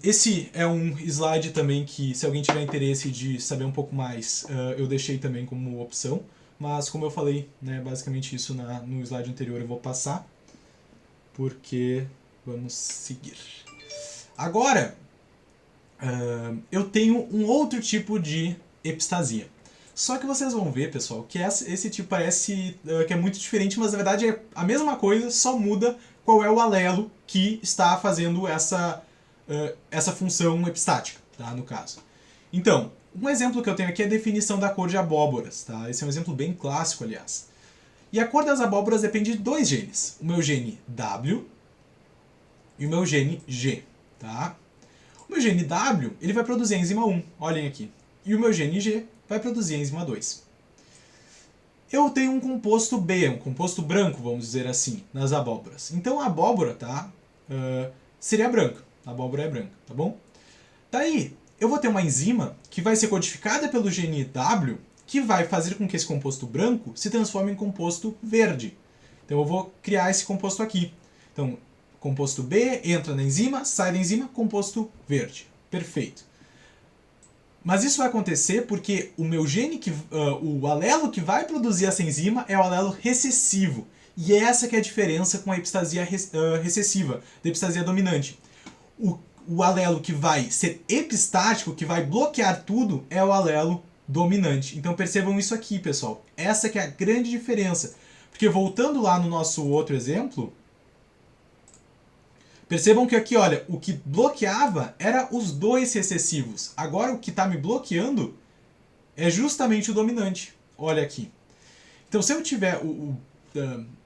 Esse é um slide também que, se alguém tiver interesse de saber um pouco mais, eu deixei também como opção. Mas, como eu falei, né, basicamente isso no slide anterior eu vou passar, porque vamos seguir. Agora, eu tenho um outro tipo de epistasia. Só que vocês vão ver, pessoal, que esse tipo parece que é muito diferente, mas na verdade é a mesma coisa, só muda qual é o alelo que está fazendo essa função epistática, tá, no caso. Então, um exemplo que eu tenho aqui é a definição da cor de abóboras. Tá? Esse é um exemplo bem clássico, aliás. E a cor das abóboras depende de dois genes. O meu gene W e o meu gene G. Tá? O meu gene W ele vai produzir a enzima 1, olhem aqui. E o meu gene G vai produzir a enzima 2. Eu tenho um composto B, um composto branco, vamos dizer assim, nas abóboras. Então a abóbora, tá, seria branca. A abóbora é branca, tá bom? Daí, eu vou ter uma enzima que vai ser codificada pelo gene W, que vai fazer com que esse composto branco se transforme em composto verde. Então eu vou criar esse composto aqui. Então, composto B entra na enzima, sai da enzima, composto verde. Perfeito. Mas isso vai acontecer porque o meu gene, o alelo que vai produzir essa enzima é o alelo recessivo. E essa que é a diferença com a epistasia recessiva, da epistasia dominante. O alelo que vai ser epistático, que vai bloquear tudo, é o alelo dominante. Então percebam isso aqui, pessoal. Essa que é a grande diferença. Porque voltando lá no nosso outro exemplo, percebam que aqui, olha, o que bloqueava era os dois recessivos. Agora o que está me bloqueando é justamente o dominante. Olha aqui. Então se eu tiver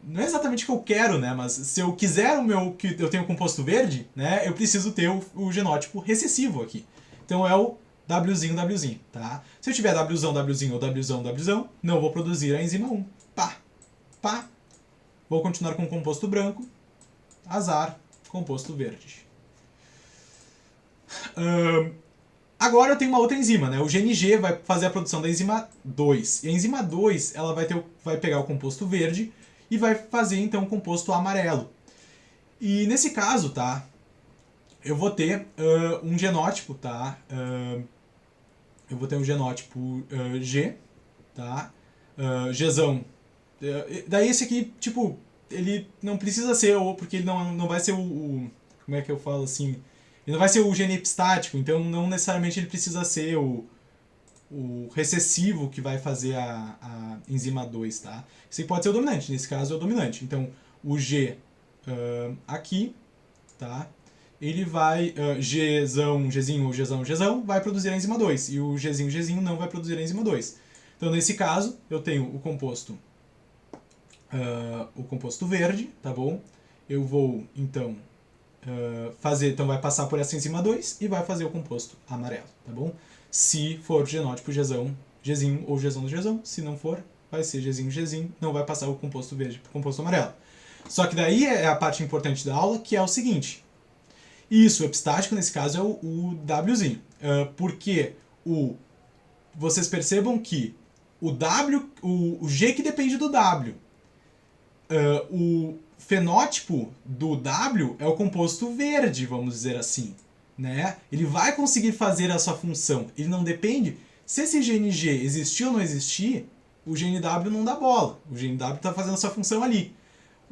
não é exatamente o que eu quero, né? Mas se eu quiser que eu tenho composto verde, né? Eu preciso ter o genótipo recessivo aqui. Então é o Wzinho, Wzinho, tá? Se eu tiver Wzão, Wzinho ou Wzão, Wzão, não vou produzir a enzima 1. Pá, pá. Vou continuar com o composto branco. Azar, composto verde. Agora eu tenho uma outra enzima, né? O GNG vai fazer a produção da enzima 2. E a enzima 2, ela vai pegar o composto verde e vai fazer então o composto amarelo. E nesse caso, tá? Eu vou ter um genótipo, tá? Eu vou ter um genótipo G, tá? Gzão. Daí esse aqui, tipo, ele não precisa ser, porque ele não vai ser como é que eu falo assim? Ele não vai ser o gene epistático, então não necessariamente ele precisa ser o recessivo que vai fazer a enzima 2, tá? Esse pode ser o dominante, nesse caso é o dominante. Então, o G aqui, tá? Ele vai, Gzão, Gzinho ou Gzão, Gzão, vai produzir a enzima 2, e o Gzinho, Gzinho não vai produzir a enzima 2. Então, nesse caso, eu tenho o composto verde, tá bom? Eu vou, então, então vai passar por essa enzima 2 e vai fazer o composto amarelo, tá bom? Se for genótipo Gzão, Gzinho ou Gzão do Gzão, se não for, vai ser Gzinho, Gzinho, não vai passar o composto verde para o composto amarelo. Só que daí é a parte importante da aula, que é o seguinte. Isso, o epistático nesse caso é o Wzinho. Porque vocês percebam que o G que depende do W. O fenótipo do W é o composto verde, vamos dizer assim. Né? Ele vai conseguir fazer a sua função. Ele não depende. Se esse GNG existir ou não existir, o GNW não dá bola. O GNW está fazendo a sua função ali.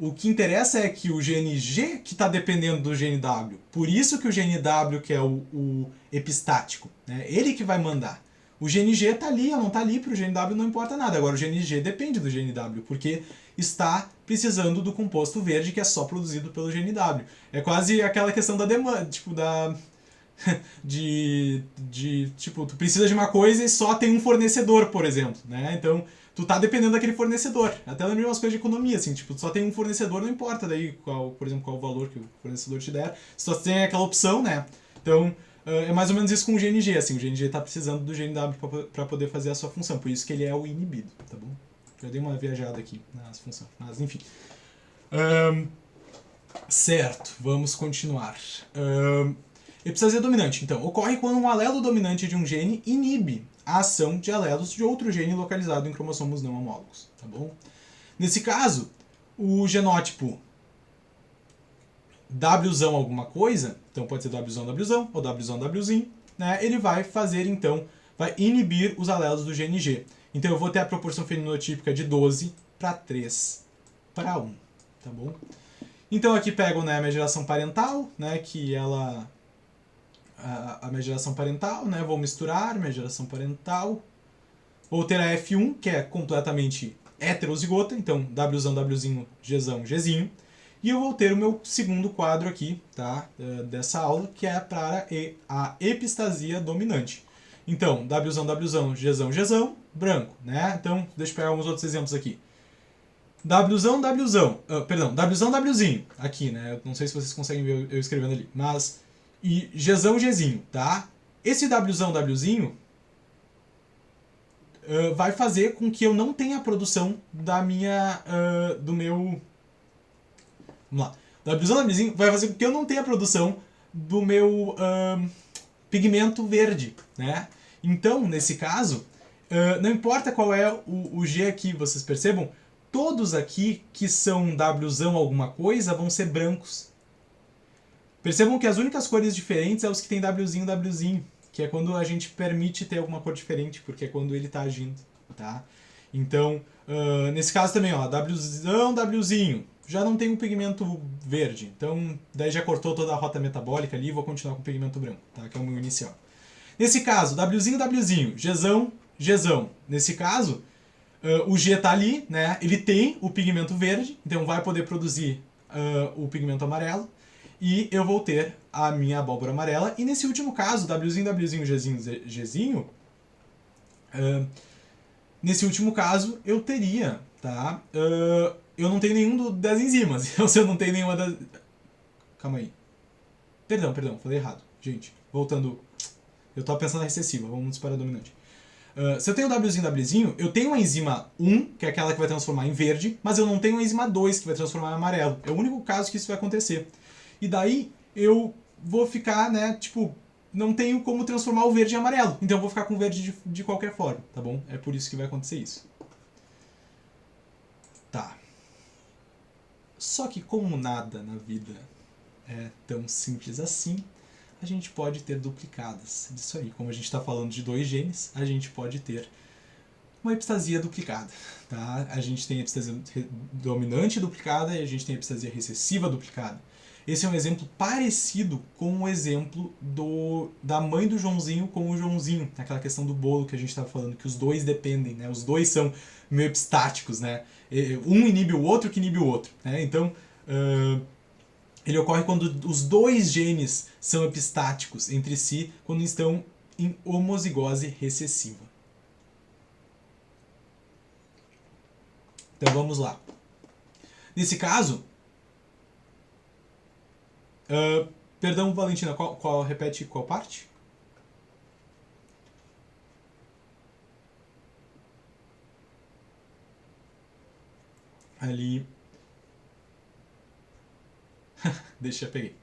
O que interessa é que o GNG que está dependendo do GNW. Por isso que o GNW que é o epistático. Né? Ele que vai mandar. O GNG está ali ou não está ali, para o GNW não importa nada. Agora o GNG depende do GNW, porque está precisando do composto verde que é só produzido pelo GNW. É quase aquela questão da demanda, tipo, tipo, tu precisa de uma coisa e só tem um fornecedor, por exemplo, né? Então, tu tá dependendo daquele fornecedor. Até lembrei umas coisas de economia, assim, tipo, tu só tem um fornecedor, não importa daí, por exemplo, qual o valor que o fornecedor te der, só tem aquela opção, né? Então, é mais ou menos isso com o GNG, assim, o GNG tá precisando do GNW para poder fazer a sua função, por isso que ele é o inibido, tá bom? Já dei uma viajada aqui nas funções, mas enfim. Certo, vamos continuar. Epistasia dominante, então, ocorre quando um alelo dominante de um gene inibe a ação de alelos de outro gene localizado em cromossomos não homólogos, tá bom? Nesse caso, o genótipo Wzão alguma coisa, então pode ser Wzão Wzão ou Wzão Wzinho, né? Ele vai fazer, então, vai inibir os alelos do GNG. Então eu vou ter a proporção fenotípica de 12 para 3 para 1, tá bom? Então aqui pego, né, a minha geração parental, né, que ela... a minha geração parental, né, vou misturar minha geração parental. Vou ter a F1, que é completamente heterozigota, então Wzão, Wzinho, Gzão, Gzinho. E eu vou ter o meu segundo quadro aqui, tá, dessa aula, que é para a epistasia dominante. Então, Wzão, Wzão, Gzão, Gzão, branco, né? Então, deixa eu pegar alguns outros exemplos aqui. Wzão, Wzão, perdão, Wzão, Wzinho, aqui, né? Eu não sei se vocês conseguem ver eu escrevendo ali, mas... E Gzão, Gzinho, tá? Esse Wzão, Wzinho vai fazer com que eu não tenha a produção do meu... Vamos lá. Wzão, Wzinho vai fazer com que eu não tenha a produção do meu pigmento verde, né? Então, nesse caso, não importa qual é o G aqui, vocês percebam, todos aqui que são Wzão alguma coisa vão ser brancos. Percebam que as únicas cores diferentes é os que tem Wzinho, Wzinho, que é quando a gente permite ter alguma cor diferente, porque é quando ele está agindo, tá? Então, Nesse caso também, ó, Wzão, Wzinho. Já não tem um pigmento verde, então daí já cortou toda a rota metabólica ali e vou continuar com o pigmento branco, tá? Que é o meu inicial. Nesse caso, Wzinho, Wzinho, Gzão, Gzão. Nesse caso, o G tá ali, né? Ele tem o pigmento verde, então vai poder produzir o pigmento amarelo. E eu vou ter a minha abóbora amarela. E nesse último caso, Wzinho, Wzinho, Gzinho, Gzinho, nesse último caso, eu teria, tá? Eu não tenho nenhum das enzimas. Se eu não tenho nenhuma das... Calma aí. Perdão, falei errado. Gente, voltando. Eu tava pensando na recessiva, vamos para a dominante. Se eu tenho Wzinho, Wzinho, eu tenho a enzima 1, que é aquela que vai transformar em verde, mas eu não tenho a enzima 2, que vai transformar em amarelo. É o único caso que isso vai acontecer. E daí eu vou ficar, né, tipo, não tenho como transformar o verde em amarelo. Então eu vou ficar com verde de qualquer forma, tá bom? É por isso que vai acontecer isso. Tá. Só que como nada na vida é tão simples assim, a gente pode ter duplicadas disso aí. Como a gente está falando de 2 genes, a gente pode ter uma epistasia duplicada. Tá? A gente tem a epistasia dominante duplicada e a gente tem a epistasia recessiva duplicada. Esse é um exemplo parecido com o exemplo da mãe do Joãozinho com o Joãozinho, naquela questão do bolo que a gente estava falando, que os dois dependem, né? Os dois são meio epistáticos, né? Um inibe o outro que inibe o outro. Né? Então, ele ocorre quando os dois genes são epistáticos entre si, quando estão em homozigose recessiva. Então vamos lá. Nesse caso, perdão, Valentina, repete qual parte? Ali. Deixa eu pegar.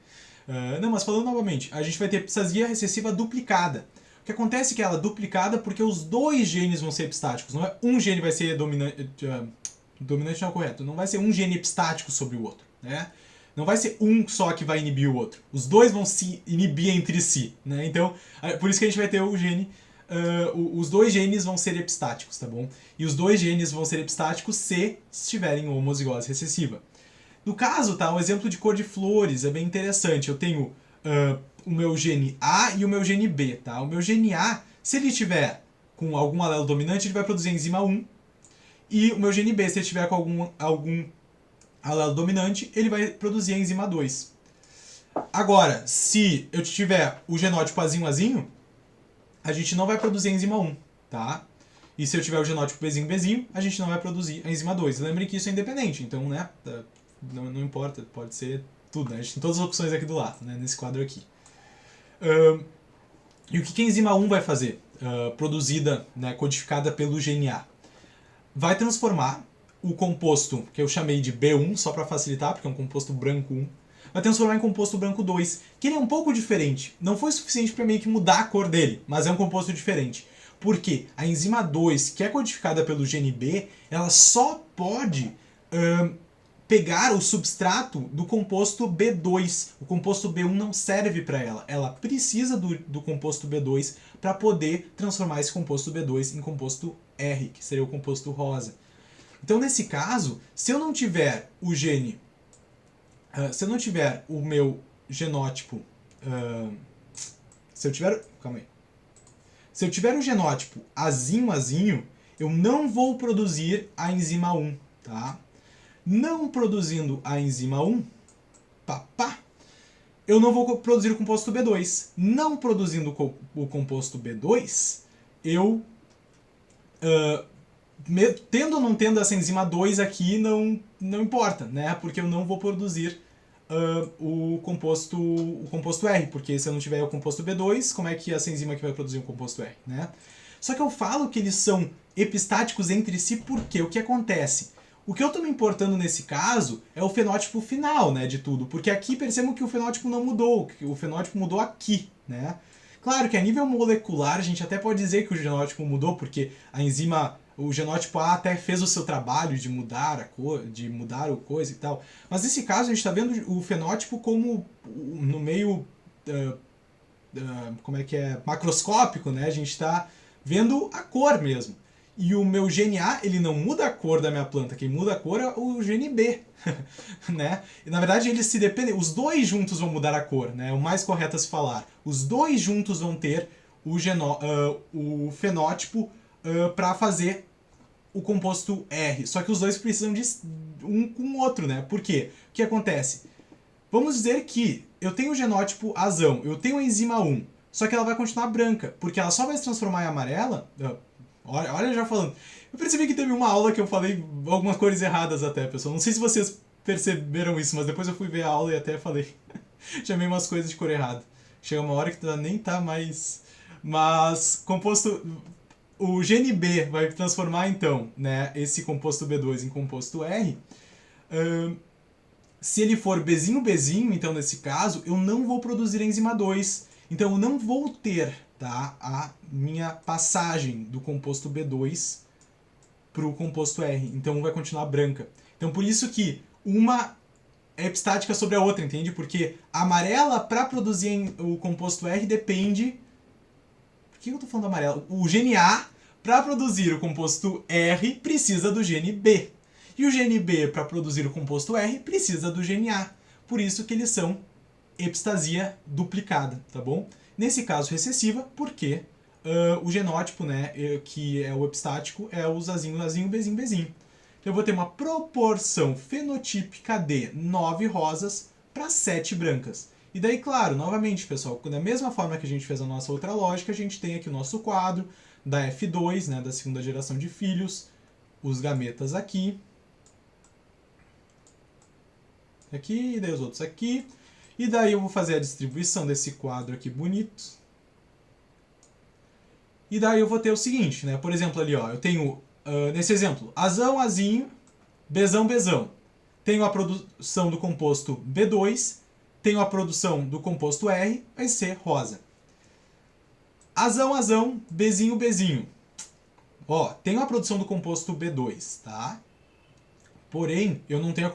Não, mas falando novamente, a gente vai ter epistasia recessiva duplicada. O que acontece é que ela é duplicada porque os dois genes vão ser epistáticos. Não é um gene vai ser dominante. Dominante não é correto. Não vai ser um gene epistático sobre o outro. Né? Não vai ser um só que vai inibir o outro. Os dois vão se inibir entre si. Né? Então, por isso que a gente vai ter o gene. Os dois genes vão ser epistáticos, tá bom? E os dois genes vão ser epistáticos se estiverem em homozigose recessiva. No caso, tá, um exemplo de cor de flores é bem interessante. Eu tenho o meu gene A e o meu gene B, tá? O meu gene A, se ele tiver com algum alelo dominante, ele vai produzir a enzima 1. E o meu gene B, se ele tiver com algum alelo dominante, ele vai produzir a enzima 2. Agora, se eu tiver o genótipo Azinho, a gente não vai produzir a enzima 1, tá? E se eu tiver o genótipo Bezinho, a gente não vai produzir a enzima 2. Lembrem que isso é independente, então, né, não importa, pode ser tudo, né? A gente tem todas as opções aqui do lado, né, nesse quadro aqui. E o que a enzima 1 vai fazer? Produzida, né, codificada pelo gene A. Vai transformar o composto, que eu chamei de B1, só para facilitar, porque é um composto branco 1, vai transformar em composto branco 2, que ele é um pouco diferente. Não foi suficiente para meio que mudar a cor dele, mas é um composto diferente. Porque a enzima 2, que é codificada pelo gene B, ela só pode pegar o substrato do composto B2. O composto B1 não serve para ela. Ela precisa do composto B2 para poder transformar esse composto B2 em composto R, que seria o composto rosa. Então, nesse caso, se eu não tiver o gene... se eu não tiver o meu genótipo... se eu tiver... Calma aí. Se eu tiver o genótipo Azinho, eu não vou produzir a enzima 1, tá? Não produzindo a enzima 1, eu não vou produzir o composto B2. Não produzindo o composto B2, eu... tendo ou não tendo essa enzima 2 aqui, não importa, né? Porque eu não vou produzir o composto R, porque se eu não tiver o composto B2, como é que essa enzima aqui vai produzir o composto R, né? Só que eu falo que eles são epistáticos entre si porque o que acontece? O que eu estou me importando nesse caso é o fenótipo final, né, de tudo, porque aqui percebam que o fenótipo não mudou, que o fenótipo mudou aqui, né? Claro que a nível molecular a gente até pode dizer que o genótipo mudou, porque a enzima, o genótipo A até fez o seu trabalho de mudar a cor, de mudar o coisa e tal. Mas nesse caso a gente está vendo o fenótipo como no meio, como é que é, macroscópico, né? A gente está vendo a cor mesmo. E o meu gene A, ele não muda a cor da minha planta, quem muda a cor é o gene B, né? E, na verdade, eles se dependem, os dois juntos vão mudar a cor, né? O mais correto a se falar. Os dois juntos vão ter o fenótipo para fazer o composto R. Só que os dois precisam de um com o outro, né? Por quê? O que acontece? Vamos dizer que eu tenho o genótipo azão, eu tenho a enzima 1, só que ela vai continuar branca, porque ela só vai se transformar em amarela. Olha já falando. Eu percebi que teve uma aula que eu falei algumas cores erradas até, pessoal. Não sei se vocês perceberam isso, mas depois eu fui ver a aula e até falei. Chamei umas coisas de cor errada. Chega uma hora que nem tá mais... Mas composto... O gene B vai transformar então, né, esse composto B2 em composto R. Se ele for Bzinho Bzinho, então nesse caso, eu não vou produzir a enzima 2. Então eu não vou ter, tá, a minha passagem do composto B2 para o composto R. Então vai continuar branca. Então por isso que uma é epistática sobre a outra, entende? Porque a amarela, para produzir o composto R, depende... Por que eu estou falando amarela? O gene A, para produzir o composto R, precisa do gene B. E o gene B, para produzir o composto R, precisa do gene A. Por isso que eles são epistasia duplicada, tá bom? Nesse caso recessiva, porque o genótipo, né, que é o epistático, é o azinho, azinho, bezinho, bezinho. Então eu vou ter uma proporção fenotípica de 9 rosas para 7 brancas. E daí, claro, novamente, pessoal, da mesma forma que a gente fez a nossa outra lógica, a gente tem aqui o nosso quadro da F2, né, da segunda geração de filhos, os gametas aqui, e daí os outros aqui. E daí eu vou fazer a distribuição desse quadro aqui bonito. E daí eu vou ter o seguinte, né? Por exemplo, ali, ó, eu tenho, nesse exemplo, azão, azinho, bezão, bezão. Tenho a produção do composto B2, tenho a produção do composto R, vai ser rosa. Azão, azão, bezinho, bezinho. Ó, tenho a produção do composto B2, tá? Porém, eu não tenho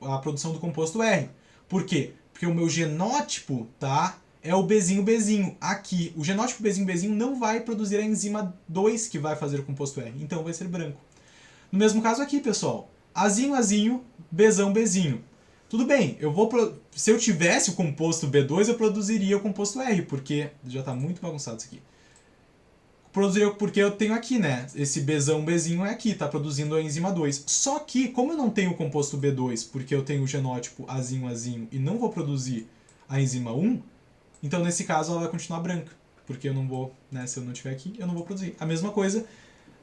a produção do composto R. Por quê? Porque o meu genótipo, tá, é o Bzinho Bzinho. Aqui, o genótipo Bzinho Bzinho não vai produzir a enzima 2 que vai fazer o composto R. Então vai ser branco. No mesmo caso aqui, pessoal. Azinho, azinho, Bzão, Bzinho. Tudo bem, se eu tivesse o composto B2, eu produziria o composto R, porque já está muito bagunçado isso aqui. Produziria porque eu tenho aqui, né? Esse Bzão, Bzinho é aqui, tá produzindo a enzima 2. Só que, como eu não tenho o composto B2, porque eu tenho o genótipo azinho, azinho, e não vou produzir a enzima 1, então nesse caso ela vai continuar branca. Porque eu não vou, né? Se eu não tiver aqui, eu não vou produzir. A mesma coisa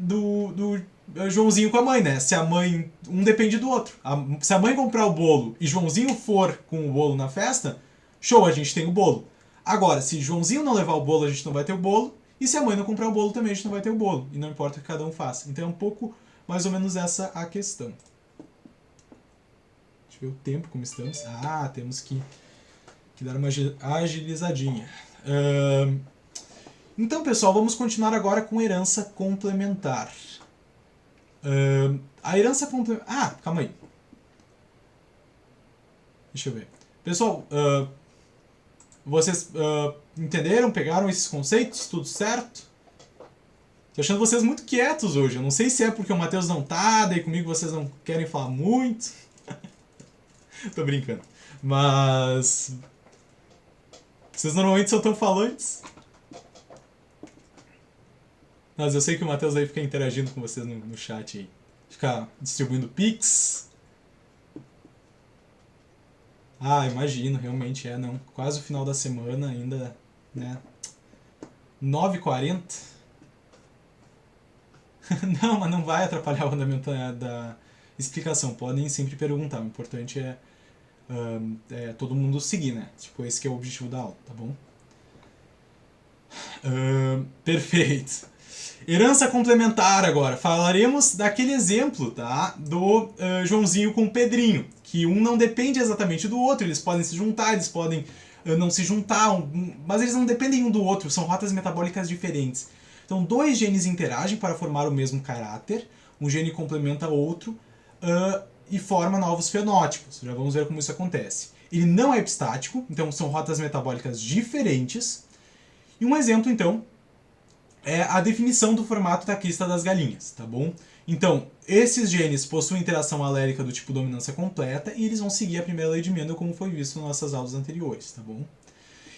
do Joãozinho com a mãe, né? Se a mãe... Um depende do outro. Se a mãe comprar o bolo e Joãozinho for com o bolo na festa, show, a gente tem o bolo. Agora, se Joãozinho não levar o bolo, a gente não vai ter o bolo. E se a mãe não comprar o bolo também, a gente não vai ter o bolo. E não importa o que cada um faça. Então é um pouco, mais ou menos essa a questão. Deixa eu ver o tempo, como estamos. Ah, temos que dar uma agilizadinha. Então, pessoal, vamos continuar agora com herança complementar. A herança complementar... Ah, calma aí. Deixa eu ver. Pessoal, vocês entenderam? Pegaram esses conceitos? Tudo certo? Tô achando vocês muito quietos hoje. Eu não sei se é porque o Matheus não tá, daí comigo vocês não querem falar muito. Tô brincando. Mas... Vocês normalmente são tão falantes. Mas eu sei que o Matheus aí fica interagindo com vocês no chat aí. Fica distribuindo pics. Ah, imagino, realmente não. Quase o final da semana ainda, né? 9h40. Não, mas não vai atrapalhar o andamento da explicação. Podem sempre perguntar. O importante é todo mundo seguir, né? Tipo, esse que é o objetivo da aula, tá bom? Perfeito. Herança complementar agora. Falaremos daquele exemplo, tá? Do Joãozinho com o Pedrinho. Que um não depende exatamente do outro. Eles podem se juntar, eles podem não se juntar. Mas eles não dependem um do outro. São rotas metabólicas diferentes. Então, dois genes interagem para formar o mesmo caráter. Um gene complementa outro e forma novos fenótipos. Já vamos ver como isso acontece. Ele não é epistático. Então, são rotas metabólicas diferentes. E um exemplo, então... é a definição do formato da crista das galinhas, tá bom? Então, esses genes possuem interação alélica do tipo dominância completa e eles vão seguir a primeira lei de Mendel como foi visto nas nossas aulas anteriores, tá bom?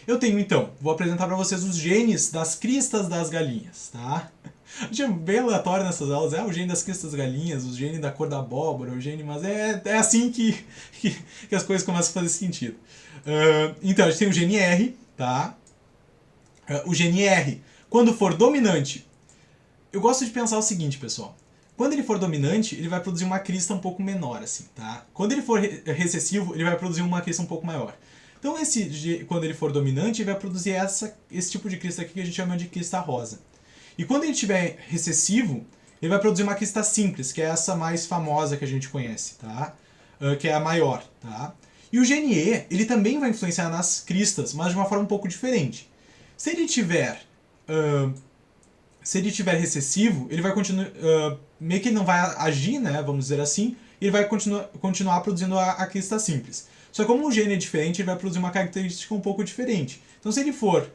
Eu tenho então, vou apresentar para vocês os genes das cristas das galinhas, tá? A gente é bem aleatório nessas aulas, o gene das cristas das galinhas, o gene da cor da abóbora, o gene, mas é assim que as coisas começam a fazer sentido. Então, a gente tem o gene R, tá? O gene R, quando for dominante, eu gosto de pensar o seguinte, pessoal. Quando ele for dominante, ele vai produzir uma crista um pouco menor, assim, tá? Quando ele for recessivo, ele vai produzir uma crista um pouco maior. Então, quando ele for dominante, ele vai produzir esse tipo de crista aqui que a gente chama de crista rosa. E quando ele estiver recessivo, ele vai produzir uma crista simples, que é essa mais famosa que a gente conhece, tá? Que é a maior, tá? E o gene E, ele também vai influenciar nas cristas, mas de uma forma um pouco diferente. Se ele tiver recessivo, ele vai continuar meio que não vai agir, né, vamos dizer assim, e ele vai continuar produzindo a crista simples. Só que como o gene é diferente, ele vai produzir uma característica um pouco diferente. Então, se ele for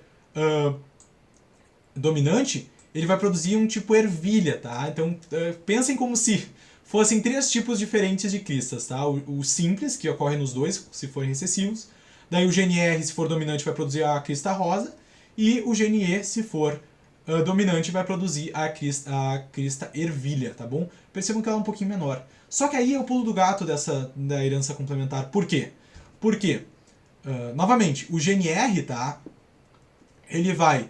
dominante, ele vai produzir um tipo ervilha, tá? Então, pensem como se fossem 3 tipos diferentes de cristas, tá? O simples, que ocorre nos dois, se forem recessivos. Daí o gene R, se for dominante, vai produzir a crista rosa. E o gene E, se for dominante, vai produzir a crista ervilha, tá bom? Percebam que ela é um pouquinho menor. Só que aí é o pulo do gato da herança complementar. Por quê? Porque, novamente, o gene R, tá? Ele vai,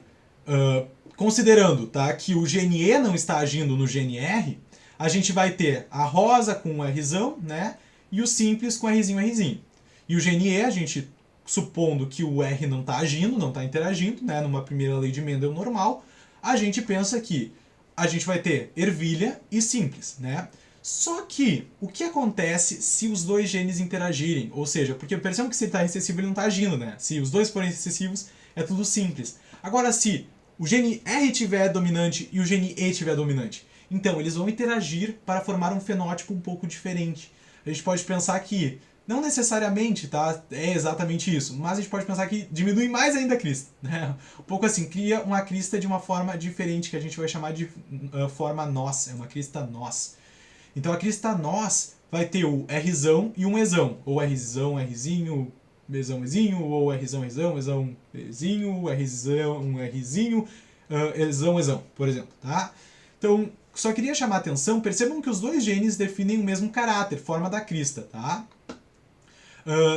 considerando, tá, que o gene E não está agindo no gene R, a gente vai ter a rosa com um Rzão, né? E o simples com Rzinho, Rzinho. E o gene E, a gente supondo que o R não está agindo, não está interagindo, né? Numa primeira lei de Mendel normal, a gente pensa que a gente vai ter ervilha e simples, né? Só que, o que acontece se os dois genes interagirem? Ou seja, porque percebam que se ele está recessivo, ele não está agindo, né? Se os dois forem recessivos, é tudo simples. Agora, se o gene R tiver dominante e o gene E tiver dominante, então eles vão interagir para formar um fenótipo um pouco diferente. A gente pode pensar que, não necessariamente, tá? É exatamente isso, mas a gente pode pensar que diminui mais ainda a crista, né? Um pouco assim, cria uma crista de uma forma diferente, que a gente vai chamar de forma nós, é uma crista nós. Então a crista nós vai ter o Rzão e um Ezão, ou Rzão, Rzinho, Ezão, Ezinho, ou Rzão, Ezão, Ezão, Ezinho, Rzão, Rzinho, Ezão, Ezão, por exemplo, tá? Então, só queria chamar a atenção, percebam que os dois genes definem o mesmo caráter, forma da crista, tá?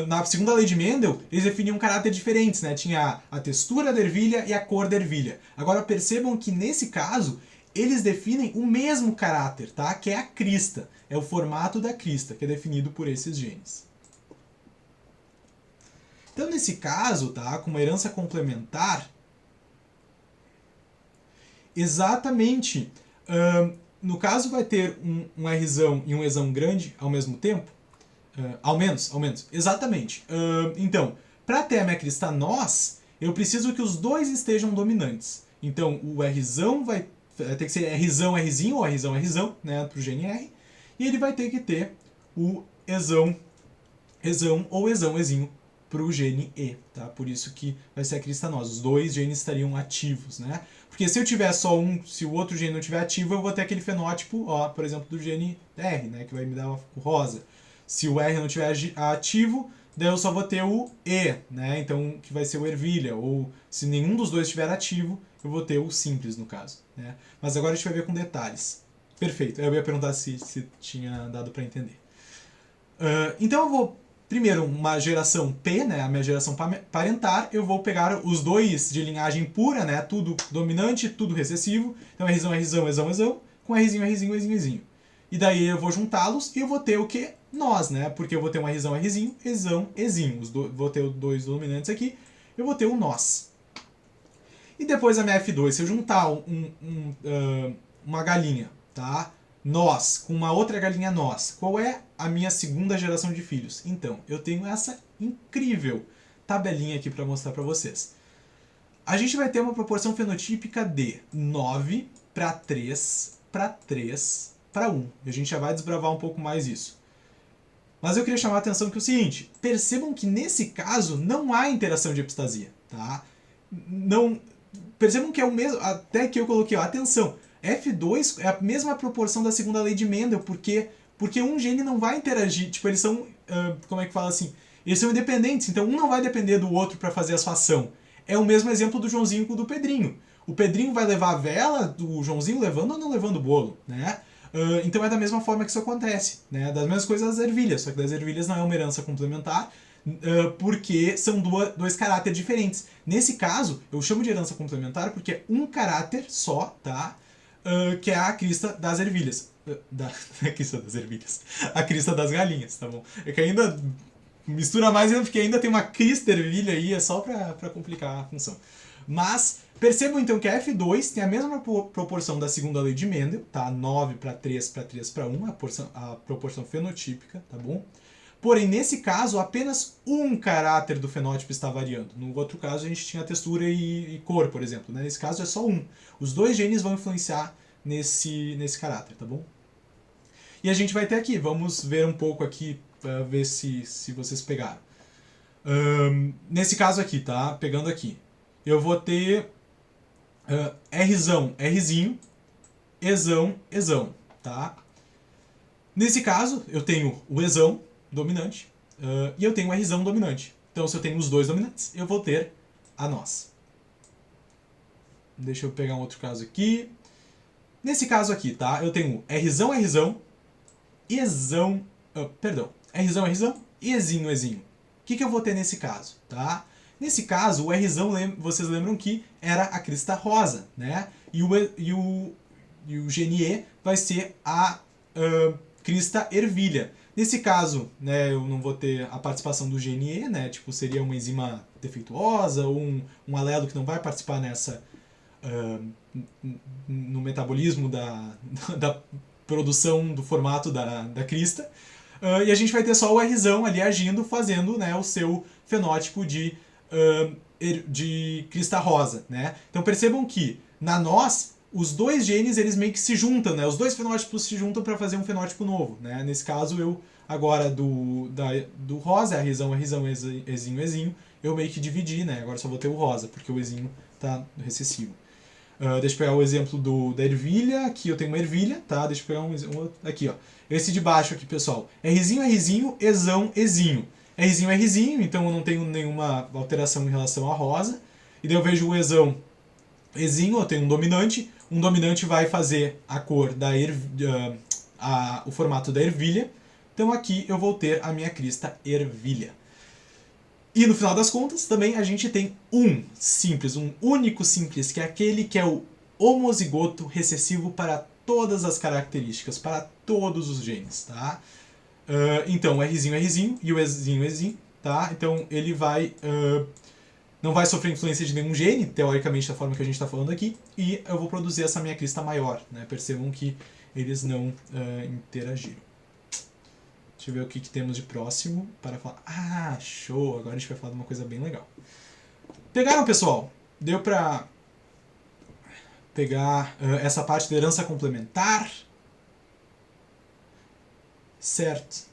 Na segunda lei de Mendel, eles definiam caráter diferentes, né? Tinha a textura da ervilha e a cor da ervilha. Agora percebam que nesse caso, eles definem o mesmo caráter, tá? Que é a crista. É o formato da crista, que é definido por esses genes. Então, nesse caso, tá? Com uma herança complementar, exatamente, no caso vai ter um Rzão e um Ezão grande ao mesmo tempo, ao menos, exatamente. Então, para ter a minha crista nós, eu preciso que os dois estejam dominantes. Então, o Rzão vai ter que ser Rzão, Rzinho, ou Rzão, Rzão, né, para o gene R. E ele vai ter que ter o Ezão, Ezão ou Ezão, Ezinho para o gene E, tá? Por isso que vai ser a crista nós. Os dois genes estariam ativos, né? Porque se eu tiver só um, se o outro gene não estiver ativo, eu vou ter aquele fenótipo, ó, por exemplo, do gene R, né, que vai me dar o rosa. Se o R não estiver ativo, daí eu só vou ter o E, né? Então, que vai ser o ervilha. Ou se nenhum dos dois estiver ativo, eu vou ter o simples, no caso, né? Mas agora a gente vai ver com detalhes. Perfeito. Eu ia perguntar se tinha dado para entender. Então eu vou, primeiro, uma geração P, né, a minha geração parentar, eu vou pegar os dois de linhagem pura, né, tudo dominante, tudo recessivo, então Rzão, Rzão, Ezão, Ezão, com Rzinho, Rzinho, Ezinho, Ezinho. E daí eu vou juntá-los e eu vou ter o que? Nós, né, porque eu vou ter um Rzão, Rzinho, Ezão, Ezinho, vou ter os dois dominantes aqui, eu vou ter o nós. E depois a minha F2, se eu juntar uma galinha, tá? Nós, com uma outra galinha nós, qual é a minha segunda geração de filhos? Então, eu tenho essa incrível tabelinha aqui para mostrar para vocês. A gente vai ter uma proporção fenotípica de 9 para 3 para 3 para 1. E a gente já vai desbravar um pouco mais isso. Mas eu queria chamar a atenção que é o seguinte, percebam que nesse caso não há interação de epistasia, tá? Não, percebam que é o mesmo, até que eu coloquei, ó, atenção, F2 é a mesma proporção da segunda lei de Mendel, porque um gene não vai interagir, tipo, eles são, como é que fala assim, eles são independentes, então um não vai depender do outro para fazer a sua ação. É o mesmo exemplo do Joãozinho com o do Pedrinho. O Pedrinho vai levar a vela, do Joãozinho levando ou não levando o bolo, né? Então é da mesma forma que isso acontece, né? Das mesmas coisas das ervilhas, só que das ervilhas não é uma herança complementar, porque são dois caráteres diferentes. Nesse caso, eu chamo de herança complementar porque é um caráter só, tá? Que é a crista das ervilhas. A crista das ervilhas. A crista das galinhas, tá bom? É que ainda mistura mais porque ainda tem uma crista ervilha aí, é só pra complicar a função. Mas percebam então que a F2 tem a mesma proporção da segunda lei de Mendel, tá? 9 para 3 para 3 para 1, a proporção fenotípica, tá bom? Porém, nesse caso, apenas um caráter do fenótipo está variando. No outro caso, a gente tinha textura e cor, por exemplo. Né? Nesse caso, é só um. Os dois genes vão influenciar nesse caráter, tá bom? E a gente vai ter aqui, vamos ver um pouco aqui, para ver se vocês pegaram. Nesse caso aqui, tá? Pegando aqui. Eu vou ter Rzão, Rzinho, Ezão, Ezão, tá? Nesse caso, eu tenho o Ezão dominante e eu tenho o Rzão dominante. Então, se eu tenho os dois dominantes, eu vou ter a nós. Deixa eu pegar um outro caso aqui. Nesse caso aqui, tá? Eu tenho Rzão, Rzão, Ezão, perdão, Rzão, Rzão e Ezinho, Ezinho. O que eu vou ter nesse caso, tá? Nesse caso, o Rzão, vocês lembram que era a crista rosa, né? E o gene E vai ser a crista ervilha. Nesse caso, né, eu não vou ter a participação do gene E, né? Tipo, seria uma enzima defeituosa ou um alelo que não vai participar nessa no metabolismo da produção do formato da crista. E a gente vai ter só o Rzão ali agindo, fazendo, né, o seu fenótipo de crista rosa, né? Então percebam que na nós os dois genes eles meio que se juntam, né? Os dois fenótipos se juntam para fazer um fenótipo novo, né? Nesse caso eu agora do rosa, Rzão, Ezinho, Ezinho, eu meio que dividi, né? Agora só vou ter o rosa porque o Ezinho tá recessivo. Deixa eu pegar o exemplo da ervilha. Aqui eu tenho uma ervilha, tá? Deixa eu pegar um outro. Aqui, ó. Esse de baixo aqui, pessoal. Rzinho, Rzinho, Ezão, Ezinho. Rzinho é Rzinho, então eu não tenho nenhuma alteração em relação à rosa. E daí eu vejo o Ezão, Ezinho, eu tenho um dominante. Um dominante vai fazer a cor o formato da ervilha. Então aqui eu vou ter a minha crista ervilha. E no final das contas, também a gente tem um simples, um único simples, que é aquele que é o homozigoto recessivo para todas as características, para todos os genes, tá? Então, o Rzinho é Rzinho e o Ezinho é Ezinho, tá? Então, ele vai... não vai sofrer influência de nenhum gene, teoricamente, da forma que a gente está falando aqui, e eu vou produzir essa minha crista maior, né? Percebam que eles não interagiram. Deixa eu ver o que temos de próximo para falar. Ah, show! Agora a gente vai falar de uma coisa bem legal. Pegaram, pessoal? Deu para pegar essa parte da herança complementar? Certo.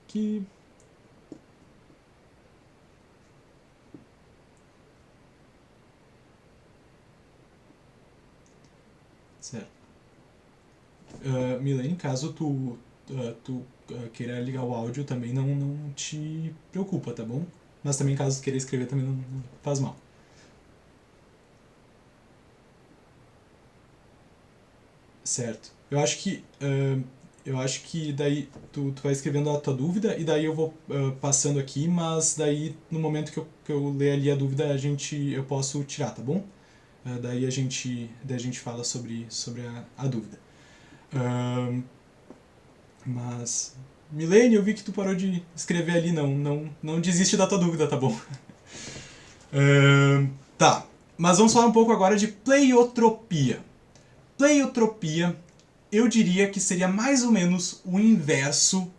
Aqui. Certo. Milene, caso tu queira ligar o áudio, também não te preocupa, tá bom? Mas também caso tu queira escrever, também não faz mal. Certo. Eu acho que daí tu vai escrevendo a tua dúvida e daí eu vou passando aqui, mas daí no momento que eu ler ali a dúvida eu posso tirar, tá bom? Daí a gente fala sobre a dúvida. Mas Milene, eu vi que tu parou de escrever ali, não desiste da tua dúvida, tá bom? Tá, mas vamos falar um pouco agora de pleiotropia. Pleiotropia, eu diria que seria mais ou menos o inverso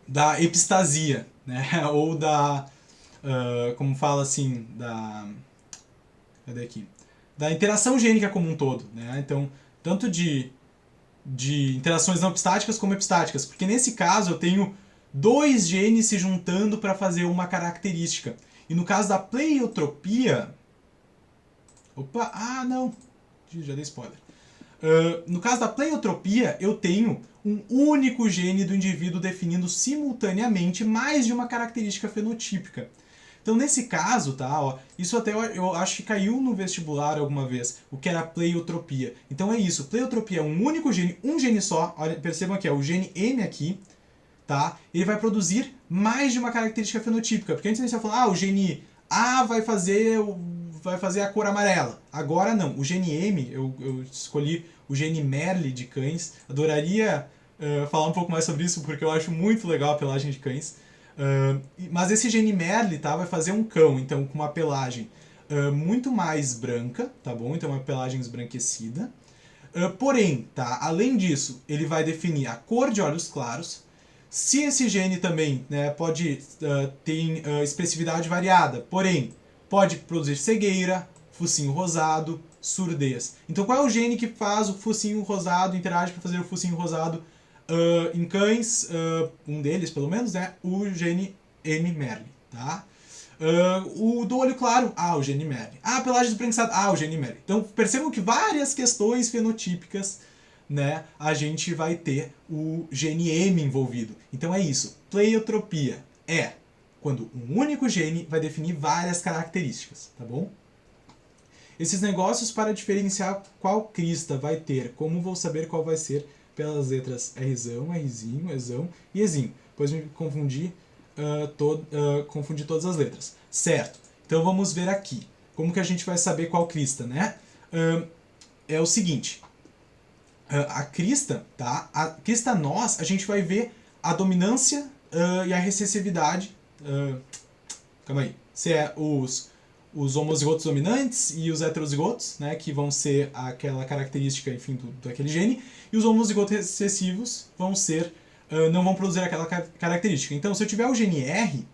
da epistasia, né? Ou como fala assim, cadê aqui? Da interação gênica como um todo, né? Então, tanto de interações não epistáticas como epistáticas, porque nesse caso eu tenho dois genes se juntando para fazer uma característica. E no caso da pleiotropia... Opa, não, já dei spoiler. No caso da pleiotropia, eu tenho um único gene do indivíduo definindo simultaneamente mais de uma característica fenotípica. Então, nesse caso, tá, ó, isso até eu acho que caiu no vestibular alguma vez, o que era a pleiotropia. Então é isso, pleiotropia é um único gene, um gene só, olha, percebam aqui, é o gene M aqui, tá? Ele vai produzir mais de uma característica fenotípica, porque antes a gente ia falar, o gene A vai fazer a cor amarela. Agora não, o gene M, eu escolhi o gene Merle de cães, adoraria falar um pouco mais sobre isso, porque eu acho muito legal a pelagem de cães. Mas esse gene Merle, tá, vai fazer um cão, então, com uma pelagem muito mais branca, tá bom? Então, uma pelagem esbranquecida. Porém, tá, além disso, ele vai definir a cor de olhos claros. Se esse gene também, né, pode ter expressividade variada, porém, pode produzir cegueira, focinho rosado, surdez. Então, qual é o gene que faz o focinho rosado, interage para fazer o focinho rosado em cães? Um deles, pelo menos, né? O gene M. Merle, tá? O do olho claro, o gene Merle. A pelagem esbranquiçada, o gene Merle. Então, percebam que várias questões fenotípicas, né, a gente vai ter o gene M envolvido. Então é isso. Pleiotropia é quando um único gene vai definir várias características, tá bom? Esses negócios para diferenciar qual crista vai ter, como vou saber qual vai ser pelas letras Rzão, Rzinho, Ezão e Ezinho. Depois me confundi, confundi todas as letras. Certo, então vamos ver aqui. Como que a gente vai saber qual crista, né? É o seguinte, a crista, tá? A crista nós, a gente vai ver a dominância e a recessividade. Calma aí. Se é os homozigotos dominantes e os heterozigotos, né, que vão ser aquela característica, enfim, daquele gene, e os homozigotos recessivos vão ser, não vão produzir aquela característica. Então, se eu tiver o gene R,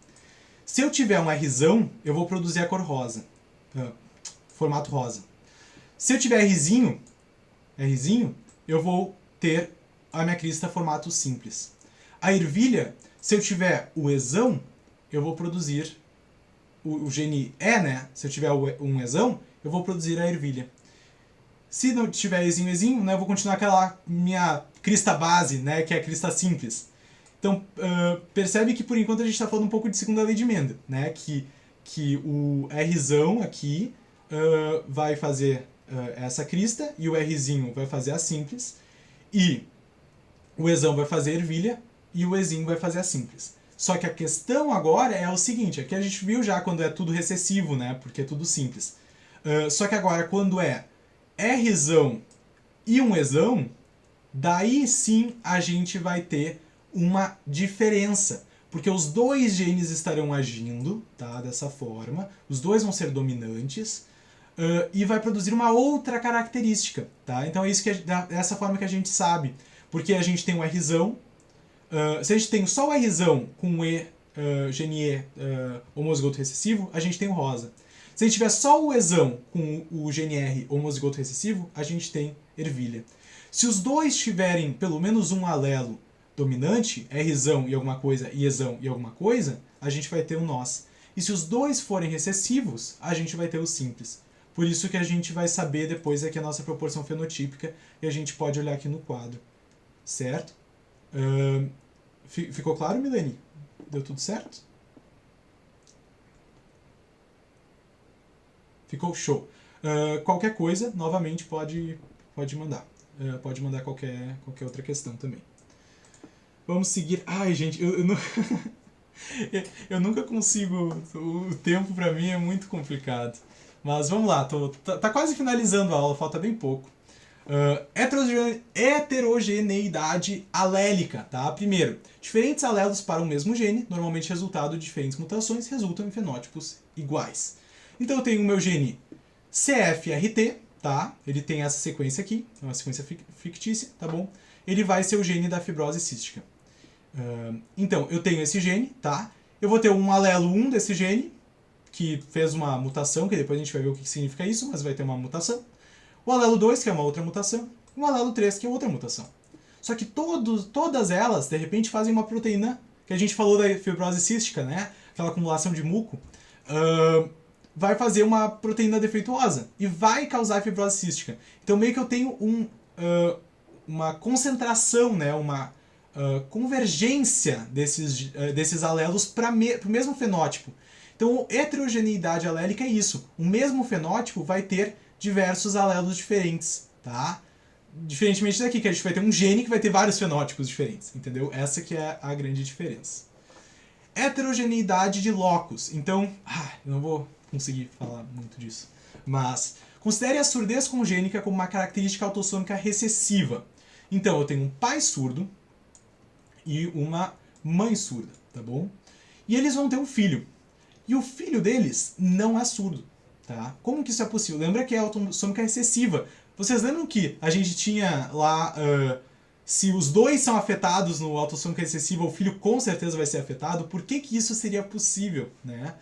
se eu tiver um Rzão, eu vou produzir a cor rosa, formato rosa. Se eu tiver Rzinho, eu vou ter a minha crista formato simples. A ervilha, se eu tiver o Ezão, eu vou produzir o gene E, né? Se eu tiver um Ezão, eu vou produzir a ervilha. Se não tiver Ezinho, né, eu vou continuar aquela minha crista base, né, que é a crista simples. Então, percebe que por enquanto a gente está falando um pouco de segunda lei de Mendel, né, que o Rzão aqui vai fazer essa crista, e o Rzinho vai fazer a simples, e o Ezão vai fazer a ervilha, e o Ezinho vai fazer a simples. Só que a questão agora é o seguinte, aqui a gente viu já quando é tudo recessivo, né, porque é tudo simples. Só que agora quando é Rzão e um Ezão, daí sim a gente vai ter uma diferença. Porque os dois genes estarão agindo, tá, dessa forma, os dois vão ser dominantes, e vai produzir uma outra característica, tá? Então é isso que dessa forma que a gente sabe, porque a gente tem um Rzão, se a gente tem só o Rzão com o gene E homozigoto recessivo, a gente tem o rosa. Se a gente tiver só o Ezão com o gene R homozigoto recessivo, a gente tem ervilha. Se os dois tiverem pelo menos um alelo dominante, Rzão e alguma coisa e Ezão e alguma coisa, a gente vai ter o nós. E se os dois forem recessivos, a gente vai ter o simples. Por isso que a gente vai saber depois aqui a nossa proporção fenotípica e a gente pode olhar aqui no quadro. Certo? Ficou claro, Milene? Deu tudo certo? Ficou show. Qualquer coisa, novamente, pode mandar. Pode mandar qualquer outra questão também. Vamos seguir. Ai, gente, eu nunca consigo. O tempo pra mim é muito complicado. Mas vamos lá, tá quase finalizando a aula, falta bem pouco. Heterogeneidade alélica, tá? Primeiro, diferentes alelos para o mesmo gene, normalmente resultado de diferentes mutações, resultam em fenótipos iguais. Então eu tenho o meu gene CFRT, tá? Ele tem essa sequência aqui, é uma sequência fictícia, tá bom? Ele vai ser o gene da fibrose cística. Então, eu tenho esse gene, tá? Eu vou ter um alelo 1 desse gene, que fez uma mutação, que depois a gente vai ver o que significa isso, mas vai ter uma mutação. O alelo 2, que é uma outra mutação. E o alelo 3, que é outra mutação. Só que todas elas, de repente, fazem uma proteína, que a gente falou da fibrose cística, né? Aquela acumulação de muco. Vai fazer uma proteína defeituosa e vai causar fibrose cística. Então, meio que eu tenho uma concentração, né? Uma convergência desses alelos para o mesmo fenótipo. Então, heterogeneidade alélica é isso. O mesmo fenótipo vai ter diversos alelos diferentes, tá? Diferentemente daqui, que a gente vai ter um gene que vai ter vários fenótipos diferentes, entendeu? Essa que é a grande diferença. Heterogeneidade de locus. Então, eu não vou conseguir falar muito disso. Mas, considere a surdez congênica como uma característica autossômica recessiva. Então, eu tenho um pai surdo e uma mãe surda, tá bom? E eles vão ter um filho. E o filho deles não é surdo, tá? Como que isso é possível? Lembra que é autossômica recessiva. Vocês lembram que a gente tinha lá... se os dois são afetados no autossômica recessiva, o filho com certeza vai ser afetado. Por que isso seria possível, né?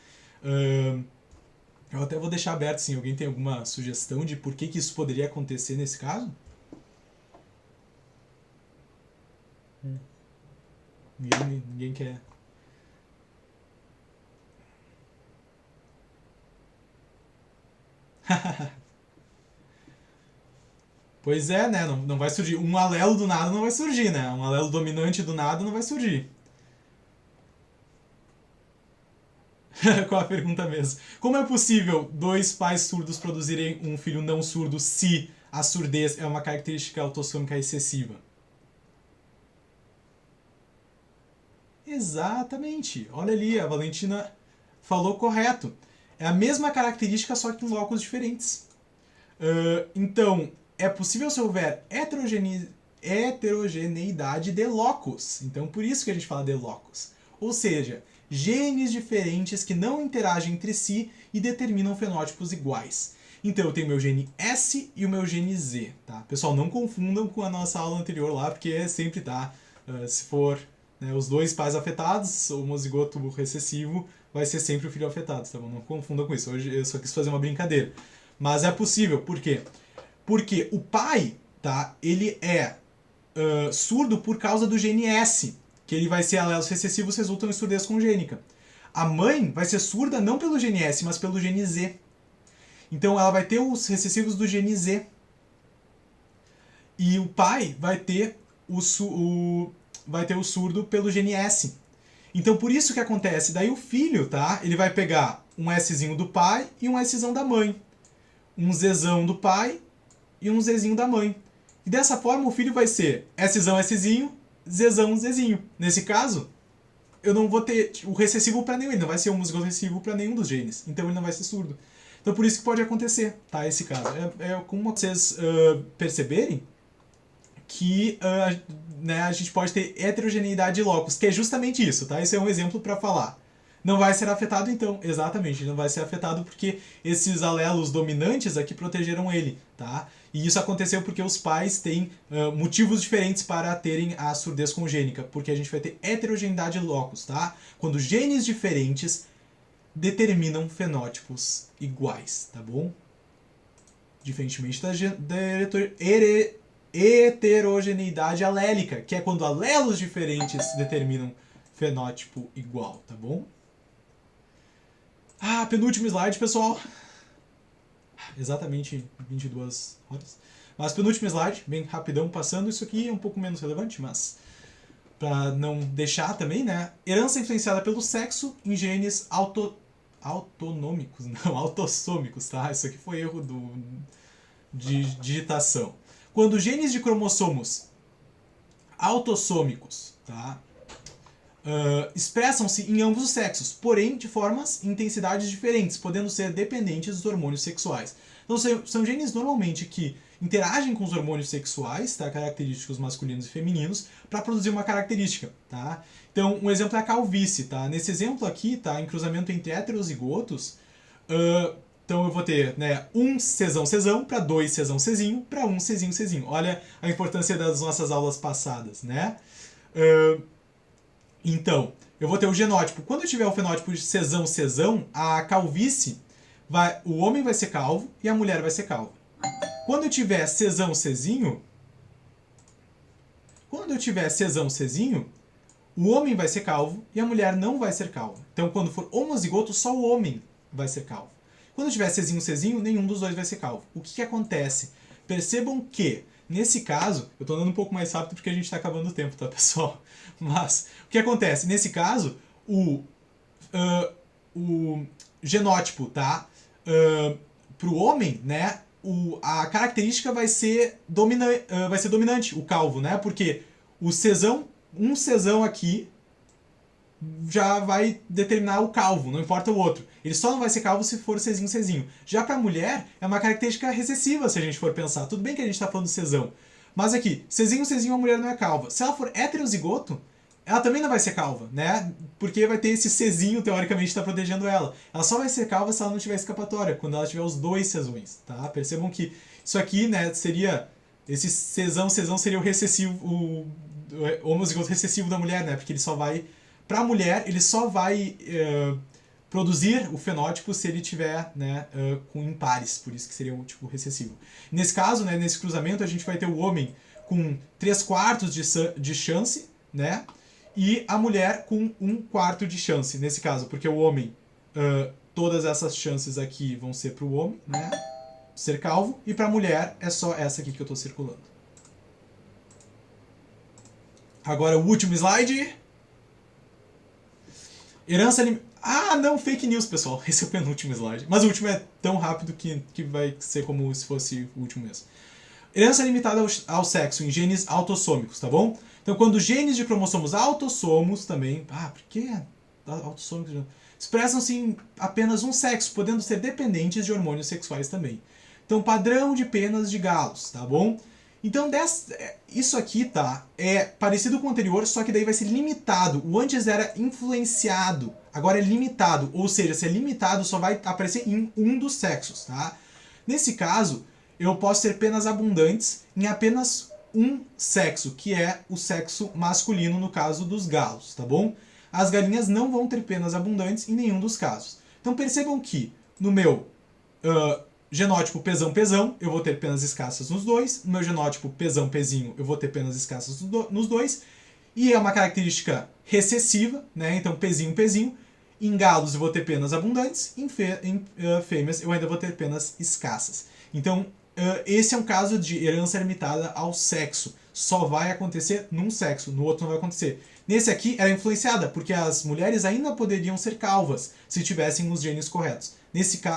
Eu até vou deixar aberto, se alguém tem alguma sugestão de por que isso poderia acontecer nesse caso. Ninguém quer... Pois é, né? Não vai surgir. Um alelo do nada não vai surgir, né? Um alelo dominante do nada não vai surgir. Qual a pergunta mesmo? Como é possível dois pais surdos produzirem um filho não surdo se a surdez é uma característica autossômica excessiva? Exatamente. Olha ali, a Valentina falou correto. É a mesma característica, só que em locos diferentes. Então, é possível se houver heterogeneidade de locus. Então, por isso que a gente fala de locus. Ou seja, genes diferentes que não interagem entre si e determinam fenótipos iguais. Então, eu tenho meu gene S e o meu gene Z. Tá? Pessoal, não confundam com a nossa aula anterior lá, porque sempre tá. Se for os dois pais afetados, o homozigoto recessivo vai ser sempre o filho afetado. Tá bom? Não confundam com isso. Hoje eu só quis fazer uma brincadeira. Mas é possível, por quê? Porque o pai, tá, ele é surdo por causa do gene S, que ele vai ser alelos recessivos resultam em surdez congênica. A mãe vai ser surda não pelo gene S, mas pelo gene Z. Então ela vai ter os recessivos do gene Z. E o pai vai ter o surdo pelo gene S. Então por isso que acontece, daí o filho, tá, ele vai pegar um Szinho do pai e um Szão da mãe. Um Zzão do pai e um Zzinho da mãe. E dessa forma o filho vai ser Szão, Szinho, Zzão, Zzinho. Nesse caso, eu não vou ter o recessivo para nenhum, ele não vai ser homozigoto recessivo para nenhum dos genes. Então ele não vai ser surdo. Então por isso que pode acontecer, tá, esse caso. É como vocês perceberem que a gente pode ter heterogeneidade de locus, que é justamente isso, tá? Esse é um exemplo para falar. Não vai ser afetado então, exatamente, não vai ser afetado porque esses alelos dominantes aqui protegeram ele, tá? E isso aconteceu porque os pais têm motivos diferentes para terem a surdez congênica, porque a gente vai ter heterogeneidade de locus, tá? Quando genes diferentes determinam fenótipos iguais, tá bom? Diferentemente da heterogeneidade alélica, que é quando alelos diferentes determinam fenótipo igual, tá bom? Penúltimo slide, pessoal. Exatamente 22 horas. Mas penúltimo slide, bem rapidão passando. Isso aqui é um pouco menos relevante, mas para não deixar também, né? Herança influenciada pelo sexo em genes autonômicos, não, autossômicos, tá? Isso aqui foi erro de digitação. Quando genes de cromossomos autossômicos, tá? Expressam-se em ambos os sexos, porém de formas e intensidades diferentes, podendo ser dependentes dos hormônios sexuais. Então são genes normalmente que interagem com os hormônios sexuais, tá, característicos masculinos e femininos, para produzir uma característica. Tá? Então um exemplo é a calvície. Tá? Nesse exemplo aqui, tá, em cruzamento entre heterozigotos, então eu vou ter um Czão para 2 Czão para 1 Czinho. Olha a importância das nossas aulas passadas. Né? Então, eu vou ter o genótipo. Quando eu tiver o fenótipo de Czão, a calvície, o homem vai ser calvo e a mulher vai ser calva. Quando eu tiver Czão, o homem vai ser calvo e a mulher não vai ser calva. Então, quando for homozigoto, só o homem vai ser calvo. Quando tiver Czinho, nenhum dos dois vai ser calvo. O que acontece? Percebam que, nesse caso, eu estou andando um pouco mais rápido porque a gente está acabando o tempo, tá, pessoal? Mas, o que acontece? Nesse caso, o genótipo, tá? Pro homem, né? A característica vai ser dominante, o calvo, né? Porque o um Czão aqui já vai determinar o calvo, não importa o outro. Ele só não vai ser calvo se for Czinho. Já pra mulher, é uma característica recessiva, se a gente for pensar. Tudo bem que a gente tá falando de Czão. Mas aqui, Czinho, a mulher não é calva. Se ela for heterozigoto, ela também não vai ser calva, né? Porque vai ter esse Czinho, teoricamente, tá protegendo ela. Ela só vai ser calva se ela não tiver escapatória, quando ela tiver os dois Czões, tá? Percebam que isso aqui, né, seria... Esse Czão seria o recessivo, o homozigoto recessivo da mulher, né? Porque ele só vai... Pra mulher, ele só vai produzir o fenótipo se ele tiver, né, com impares, por isso que seria um tipo recessivo. Nesse caso, né, nesse cruzamento, a gente vai ter o homem com 3/4 de chance, né, e a mulher com 1/4 de chance, nesse caso, porque o homem, todas essas chances aqui vão ser pro homem, né, ser calvo, e pra mulher é só essa aqui que eu tô circulando. Agora o último slide. Herança limitada. Ah, não, fake news, pessoal. Esse é o penúltimo slide. Mas o último é tão rápido que vai ser como se fosse o último mesmo. Herança limitada ao sexo em genes autossômicos, tá bom? Então, quando genes de cromossomos autossomos também... Ah, por que autossômicos? Expressam-se em apenas um sexo, podendo ser dependentes de hormônios sexuais também. Então, padrão de penas de galos, tá bom? Então, isso aqui, tá, é parecido com o anterior, só que daí vai ser limitado. O antes era influenciado, agora é limitado. Ou seja, se é limitado, só vai aparecer em um dos sexos, tá? Nesse caso, eu posso ter penas abundantes em apenas um sexo, que é o sexo masculino, no caso dos galos, tá bom? As galinhas não vão ter penas abundantes em nenhum dos casos. Então, percebam que no meu... genótipo Pezão, eu vou ter penas escassas nos dois. No meu genótipo Pezinho, eu vou ter penas escassas nos dois. E é uma característica recessiva, né? Então Pezinho. Em galos eu vou ter penas abundantes, em fêmeas eu ainda vou ter penas escassas. Então esse é um caso de herança limitada ao sexo. Só vai acontecer num sexo, no outro não vai acontecer. Nesse aqui era influenciada, porque as mulheres ainda poderiam ser calvas se tivessem os genes corretos.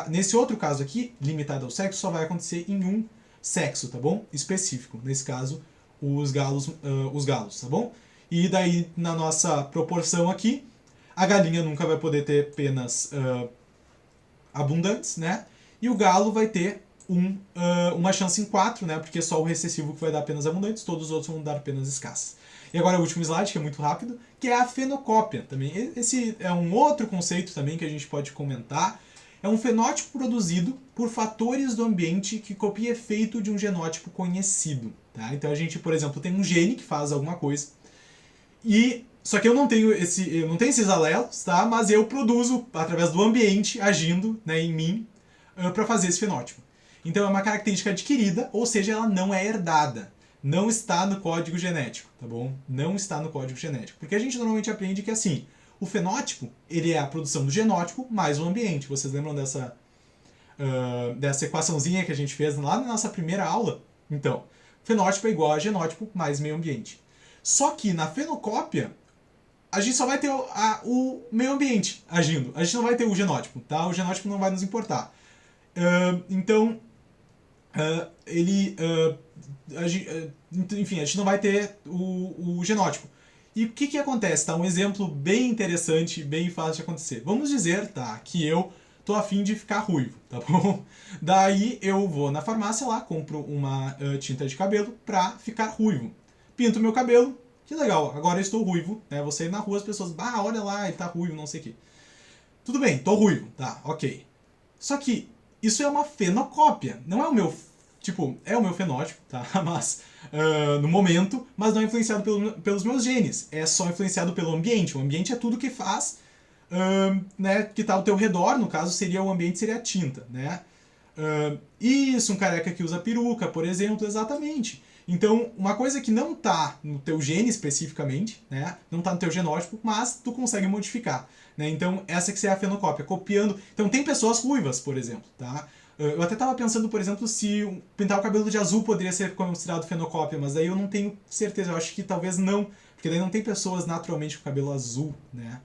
Nesse outro caso aqui, limitado ao sexo, só vai acontecer em um sexo, tá bom? Específico. Nesse caso, os galos, tá bom? E daí, na nossa proporção aqui, a galinha nunca vai poder ter penas abundantes, né? E o galo vai ter uma chance em 4, né? Porque é só o recessivo que vai dar penas abundantes, todos os outros vão dar penas escassas. E agora o último slide, que é muito rápido, que é a fenocópia também. Esse é um outro conceito também que a gente pode comentar. É um fenótipo produzido por fatores do ambiente que copia efeito de um genótipo conhecido. Tá? Então a gente, por exemplo, tem um gene que faz alguma coisa, só que eu não tenho esses alelos, tá? Mas eu produzo através do ambiente agindo, né, em mim para fazer esse fenótipo. Então é uma característica adquirida, ou seja, ela não é herdada. Não está no código genético, tá bom? Não está no código genético. Porque a gente normalmente aprende que assim, o fenótipo, ele é a produção do genótipo mais o ambiente. Vocês lembram dessa equaçãozinha que a gente fez lá na nossa primeira aula? Então, fenótipo é igual a genótipo mais meio ambiente. Só que na fenocópia, a gente só vai ter o meio ambiente agindo. A gente não vai ter o genótipo, tá? O genótipo não vai nos importar. Então, enfim, a gente não vai ter o genótipo. E o que acontece? Tá? Um exemplo bem interessante, bem fácil de acontecer. Vamos dizer, tá, que eu tô a fim de ficar ruivo, tá bom? Daí eu vou na farmácia lá, compro uma tinta de cabelo pra ficar ruivo. Pinto meu cabelo, que legal, agora eu estou ruivo, né? Vou sair na rua, as pessoas, olha lá, ele tá ruivo, não sei o quê. Tudo bem, tô ruivo, tá, ok. Só que isso é uma fenocópia, não é o meu tipo, é o meu fenótipo, tá? Mas, no momento, mas não é influenciado pelos meus genes. É só influenciado pelo ambiente. O ambiente é tudo que faz, né, que tá ao teu redor, no caso seria o ambiente, seria a tinta, né? Isso, um careca que usa peruca, por exemplo, exatamente. Então, uma coisa que não tá no teu gene especificamente, né? Não tá no teu genótipo, mas tu consegue modificar, né? Então, essa que seria a fenocópia, copiando. Então, tem pessoas ruivas, por exemplo, tá? Eu até tava pensando, por exemplo, se pintar o cabelo de azul poderia ser considerado fenocópia, mas daí eu não tenho certeza. Eu acho que talvez não, porque daí não tem pessoas naturalmente com cabelo azul, né?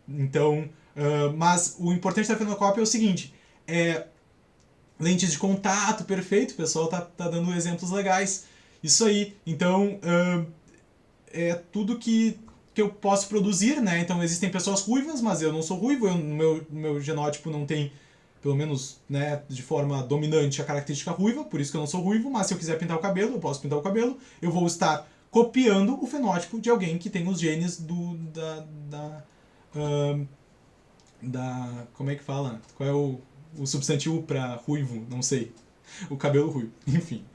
Então, mas o importante da fenocópia é o seguinte, lentes de contato, perfeito, o pessoal tá dando exemplos legais. Isso aí. Então, é tudo que eu posso produzir, né? Então, existem pessoas ruivas, mas eu não sou ruivo, no meu genótipo não tem, pelo menos, né, de forma dominante, a característica ruiva, por isso que eu não sou ruivo, mas se eu quiser pintar o cabelo, eu posso pintar o cabelo, eu vou estar copiando o fenótipo de alguém que tem os genes ahn, como é que fala? Qual é o substantivo para ruivo? Não sei. O cabelo ruivo. Enfim.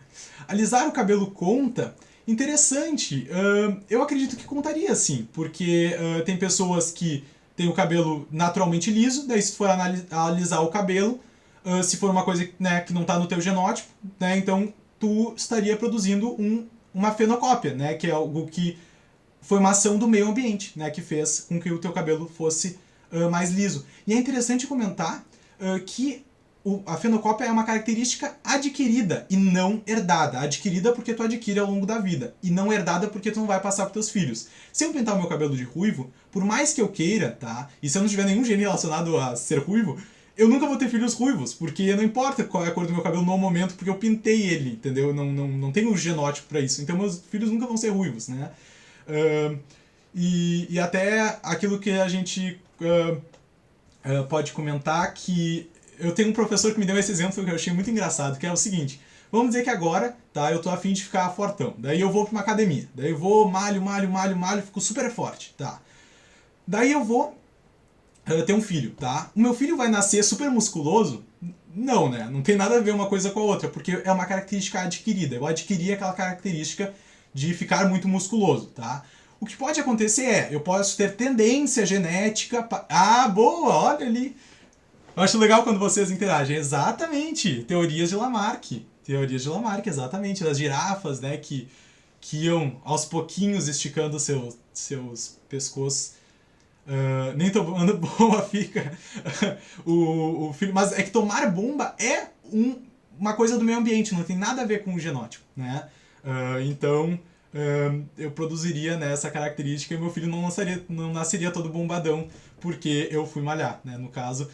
Alisar o cabelo conta? Interessante. Eu acredito que contaria sim, porque tem pessoas que têm o cabelo naturalmente liso, daí se tu for alisar o cabelo, se for uma coisa, né, que não está no teu genótipo, né, então tu estaria produzindo uma fenocópia, né, que é algo que foi uma ação do meio ambiente, né, que fez com que o teu cabelo fosse mais liso. E é interessante comentar que a fenocópia é uma característica adquirida e não herdada. Adquirida porque tu adquire ao longo da vida e não herdada porque tu não vai passar para teus filhos. Se eu pintar o meu cabelo de ruivo, por mais que eu queira, tá? E se eu não tiver nenhum gene relacionado a ser ruivo, eu nunca vou ter filhos ruivos, porque não importa qual é a cor do meu cabelo no momento, porque eu pintei ele, entendeu? Não tenho um genótipo para isso. Então meus filhos nunca vão ser ruivos, né? E até aquilo que a gente pode comentar, que eu tenho um professor que me deu esse exemplo que eu achei muito engraçado, que é o seguinte: vamos dizer que agora, tá, eu tô afim de ficar fortão, daí eu vou pra uma academia, daí eu vou, malho, fico super forte, tá. Daí eu vou ter um filho, tá. O meu filho vai nascer super musculoso? Não, né? Não tem nada a ver uma coisa com a outra, porque é uma característica adquirida. Eu adquiri aquela característica de ficar muito musculoso, tá? O que pode acontecer eu posso ter tendência genética. Ah, boa, olha ali. Eu acho legal quando vocês interagem. Exatamente. Teorias de Lamarck. Teorias de Lamarck, exatamente. Das girafas, né? Que iam aos pouquinhos esticando seus pescoços. Nem tomando bomba fica o filho. Mas é que tomar bomba é uma coisa do meio ambiente, não tem nada a ver com o genótipo, né? Então eu produziria, né, essa característica e meu filho não nasceria todo bombadão porque eu fui malhar, né? No caso,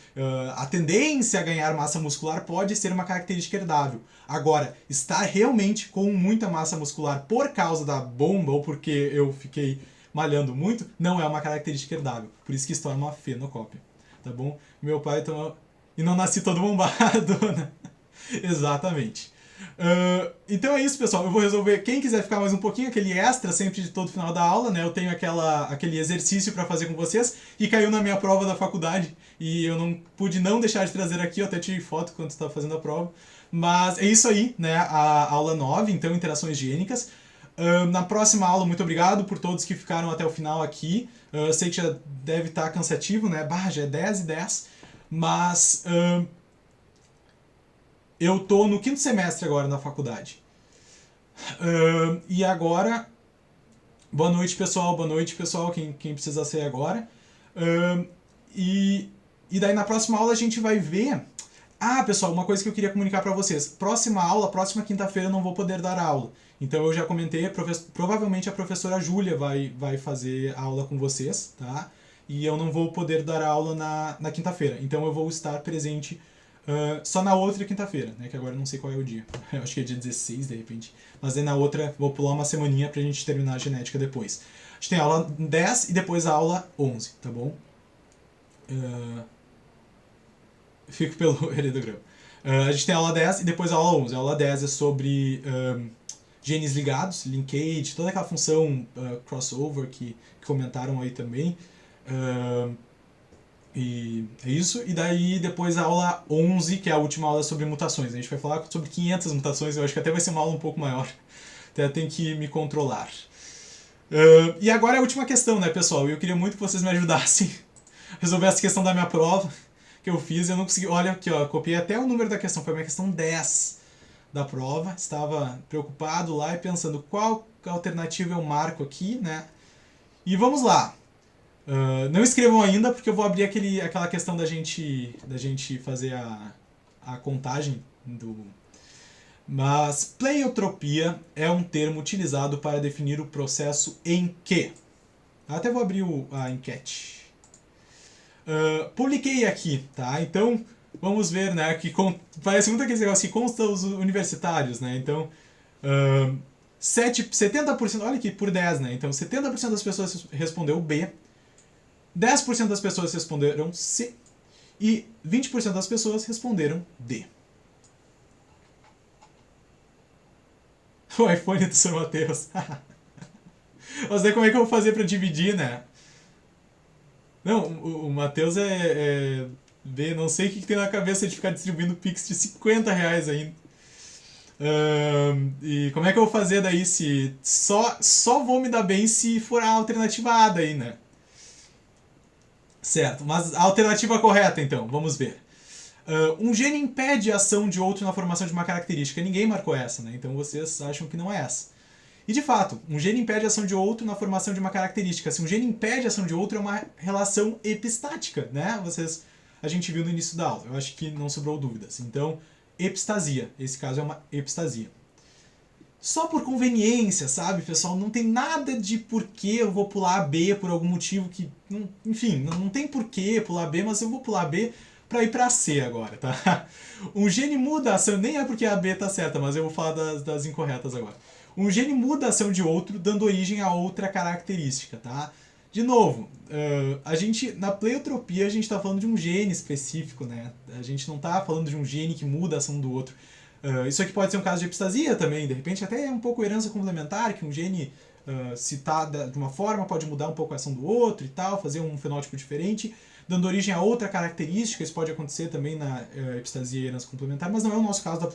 a tendência a ganhar massa muscular pode ser uma característica herdável. Agora, estar realmente com muita massa muscular por causa da bomba ou porque eu fiquei malhando muito, não é uma característica herdável. Por isso que se torna uma fenocópia. Tá bom? Meu pai toma. E não nasci todo bombado, né? Exatamente. Então é isso, pessoal. Eu vou resolver. Quem quiser ficar mais um pouquinho, aquele extra sempre de todo final da aula, né? Eu tenho aquele exercício para fazer com vocês e caiu na minha prova da faculdade e eu não pude não deixar de trazer aqui. Eu até tirei foto quando estava fazendo a prova. Mas é isso aí, né? A aula 9, então, interações higiênicas. Na próxima aula, muito obrigado por todos que ficaram até o final aqui. Eu sei que já deve estar cansativo, né? Bah, já é 10h10. Mas eu tô no quinto semestre agora na faculdade. E agora, boa noite pessoal, quem precisa sair agora. E daí na próxima aula a gente vai ver. Ah, pessoal, uma coisa que eu queria comunicar para vocês. Próxima aula, próxima quinta-feira eu não vou poder dar aula. Então eu já comentei, provavelmente a professora Júlia vai fazer a aula com vocês, tá? E eu não vou poder dar aula na quinta-feira. Então eu vou estar presente só na outra quinta-feira, né? Que agora eu não sei qual é o dia. Eu acho que é dia 16, de repente. Mas aí na outra, vou pular uma semaninha pra gente terminar a genética depois. A gente tem a aula 10 e depois a aula 11, tá bom? Fico pelo heredograma. A gente tem a aula 10 e depois a aula 11. A aula 10 é sobre genes ligados, linkage, toda aquela função crossover que comentaram aí também. E é isso. E daí depois a aula 11, que é a última aula sobre mutações. A gente vai falar sobre 500 mutações, eu acho que até vai ser uma aula um pouco maior. Até tem que me controlar. E agora é a última questão, né, pessoal? Eu queria muito que vocês me ajudassem a resolver essa questão da minha prova que eu fiz. Eu não consegui. Olha aqui, ó, copiei até o número da questão. Foi a minha questão 10 da prova. Estava preocupado lá e pensando qual alternativa eu marco aqui, né? E vamos lá. Não escrevam ainda, porque eu vou abrir aquela questão da gente fazer a contagem do. Mas pleiotropia é um termo utilizado para definir o processo em que. Até vou abrir a enquete. Publiquei aqui, tá? Então vamos ver, né? Parece muito aquele negócio que consta os universitários, né? Então 70%, olha aqui, por 10, né? Então 70% das pessoas respondeu B, 10% das pessoas responderam C e 20% das pessoas responderam D. O iPhone do Sr. Matheus. Mas daí como é que eu vou fazer pra dividir, né? Não, o Matheus não sei o que tem na cabeça de ficar distribuindo Pix de R$ 50 ainda. E como é que eu vou fazer daí se. Só vou me dar bem se for a alternativa A daí, né? Certo, mas a alternativa correta então, vamos ver. Um gene impede a ação de outro na formação de uma característica. Ninguém marcou essa, né? Então vocês acham que não é essa. E de fato, um gene impede a ação de outro na formação de uma característica. Se um gene impede a ação de outro, é uma relação epistática, né? A gente viu no início da aula. Eu acho que não sobrou dúvidas. Então, epistasia. Esse caso é uma epistasia. Só por conveniência, sabe, pessoal? Não tem nada de porquê eu vou pular B por algum motivo que... Enfim, não tem porquê pular B, mas eu vou pular B para ir para C agora, tá? Um gene muda a ação... Nem é porque a B tá certa, mas eu vou falar das incorretas agora. Um gene muda a ação de outro, dando origem a outra característica, tá? De novo, na pleiotropia a gente está falando de um gene específico, né? A gente não está falando de um gene que muda a ação do outro. Isso aqui pode ser um caso de epistasia também, de repente até é um pouco herança complementar, que um gene, se está de uma forma, pode mudar um pouco a ação do outro e tal, fazer um fenótipo diferente, dando origem a outra característica. Isso pode acontecer também na epistasia e herança complementar, mas não é o nosso caso da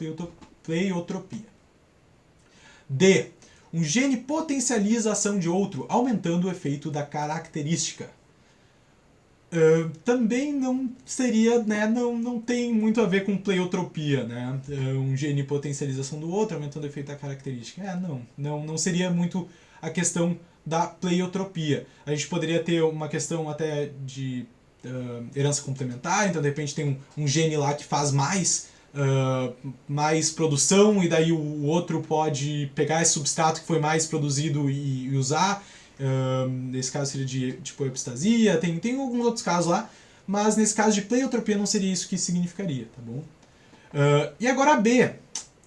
pleiotropia. D. Um gene potencializa a ação de outro, aumentando o efeito da característica. Também não seria, né, não tem muito a ver com pleiotropia, né? Um gene potencializa a ação do outro, aumentando o efeito da característica. Não seria muito a questão da pleiotropia. A gente poderia ter uma questão até de herança complementar, então de repente tem um gene lá que faz mais produção, e daí o outro pode pegar esse substrato que foi mais produzido e usar. Nesse caso seria de tipo epistasia, tem alguns outros casos lá, mas nesse caso de pleiotropia não seria isso que significaria, tá bom? E agora a B,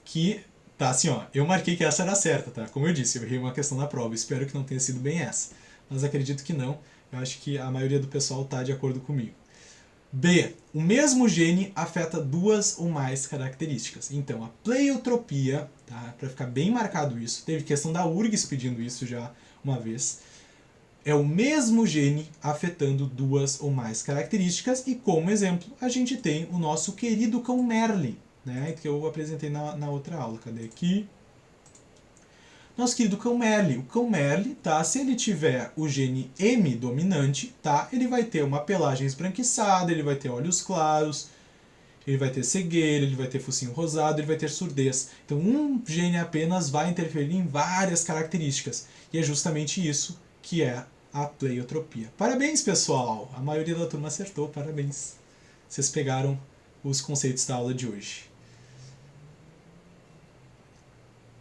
que tá assim, ó, eu marquei que essa era certa, tá? Como eu disse, eu errei uma questão na prova, espero que não tenha sido bem essa, mas acredito que não. Eu acho que a maioria do pessoal tá de acordo comigo. B. O mesmo gene afeta duas ou mais características. Então, a pleiotropia, tá? Para ficar bem marcado isso, teve questão da URGS pedindo isso já uma vez. É o mesmo gene afetando duas ou mais características, e como exemplo, a gente tem o nosso querido cão Merle, né? Que eu apresentei na outra aula. Cadê aqui? Nosso querido cão Merle. O cão Merle, tá? Se ele tiver o gene M dominante, tá? Ele vai ter uma pelagem esbranquiçada, ele vai ter olhos claros, ele vai ter cegueira, ele vai ter focinho rosado, ele vai ter surdez. Então um gene apenas vai interferir em várias características. E é justamente isso que é a pleiotropia. Parabéns, pessoal! A maioria da turma acertou, parabéns. Vocês pegaram os conceitos da aula de hoje.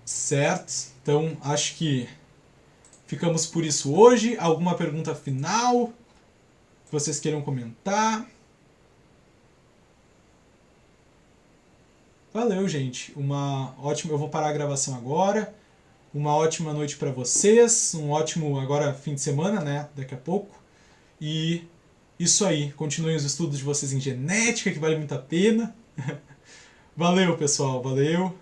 Certo? Então, acho que ficamos por isso hoje. Alguma pergunta final que vocês queiram comentar? Valeu, gente. Uma ótima... Eu vou parar a gravação agora. Uma ótima noite para vocês. Um ótimo, agora, fim de semana, né? Daqui a pouco. E isso aí. Continuem os estudos de vocês em genética, que vale muito a pena. Valeu, pessoal. Valeu.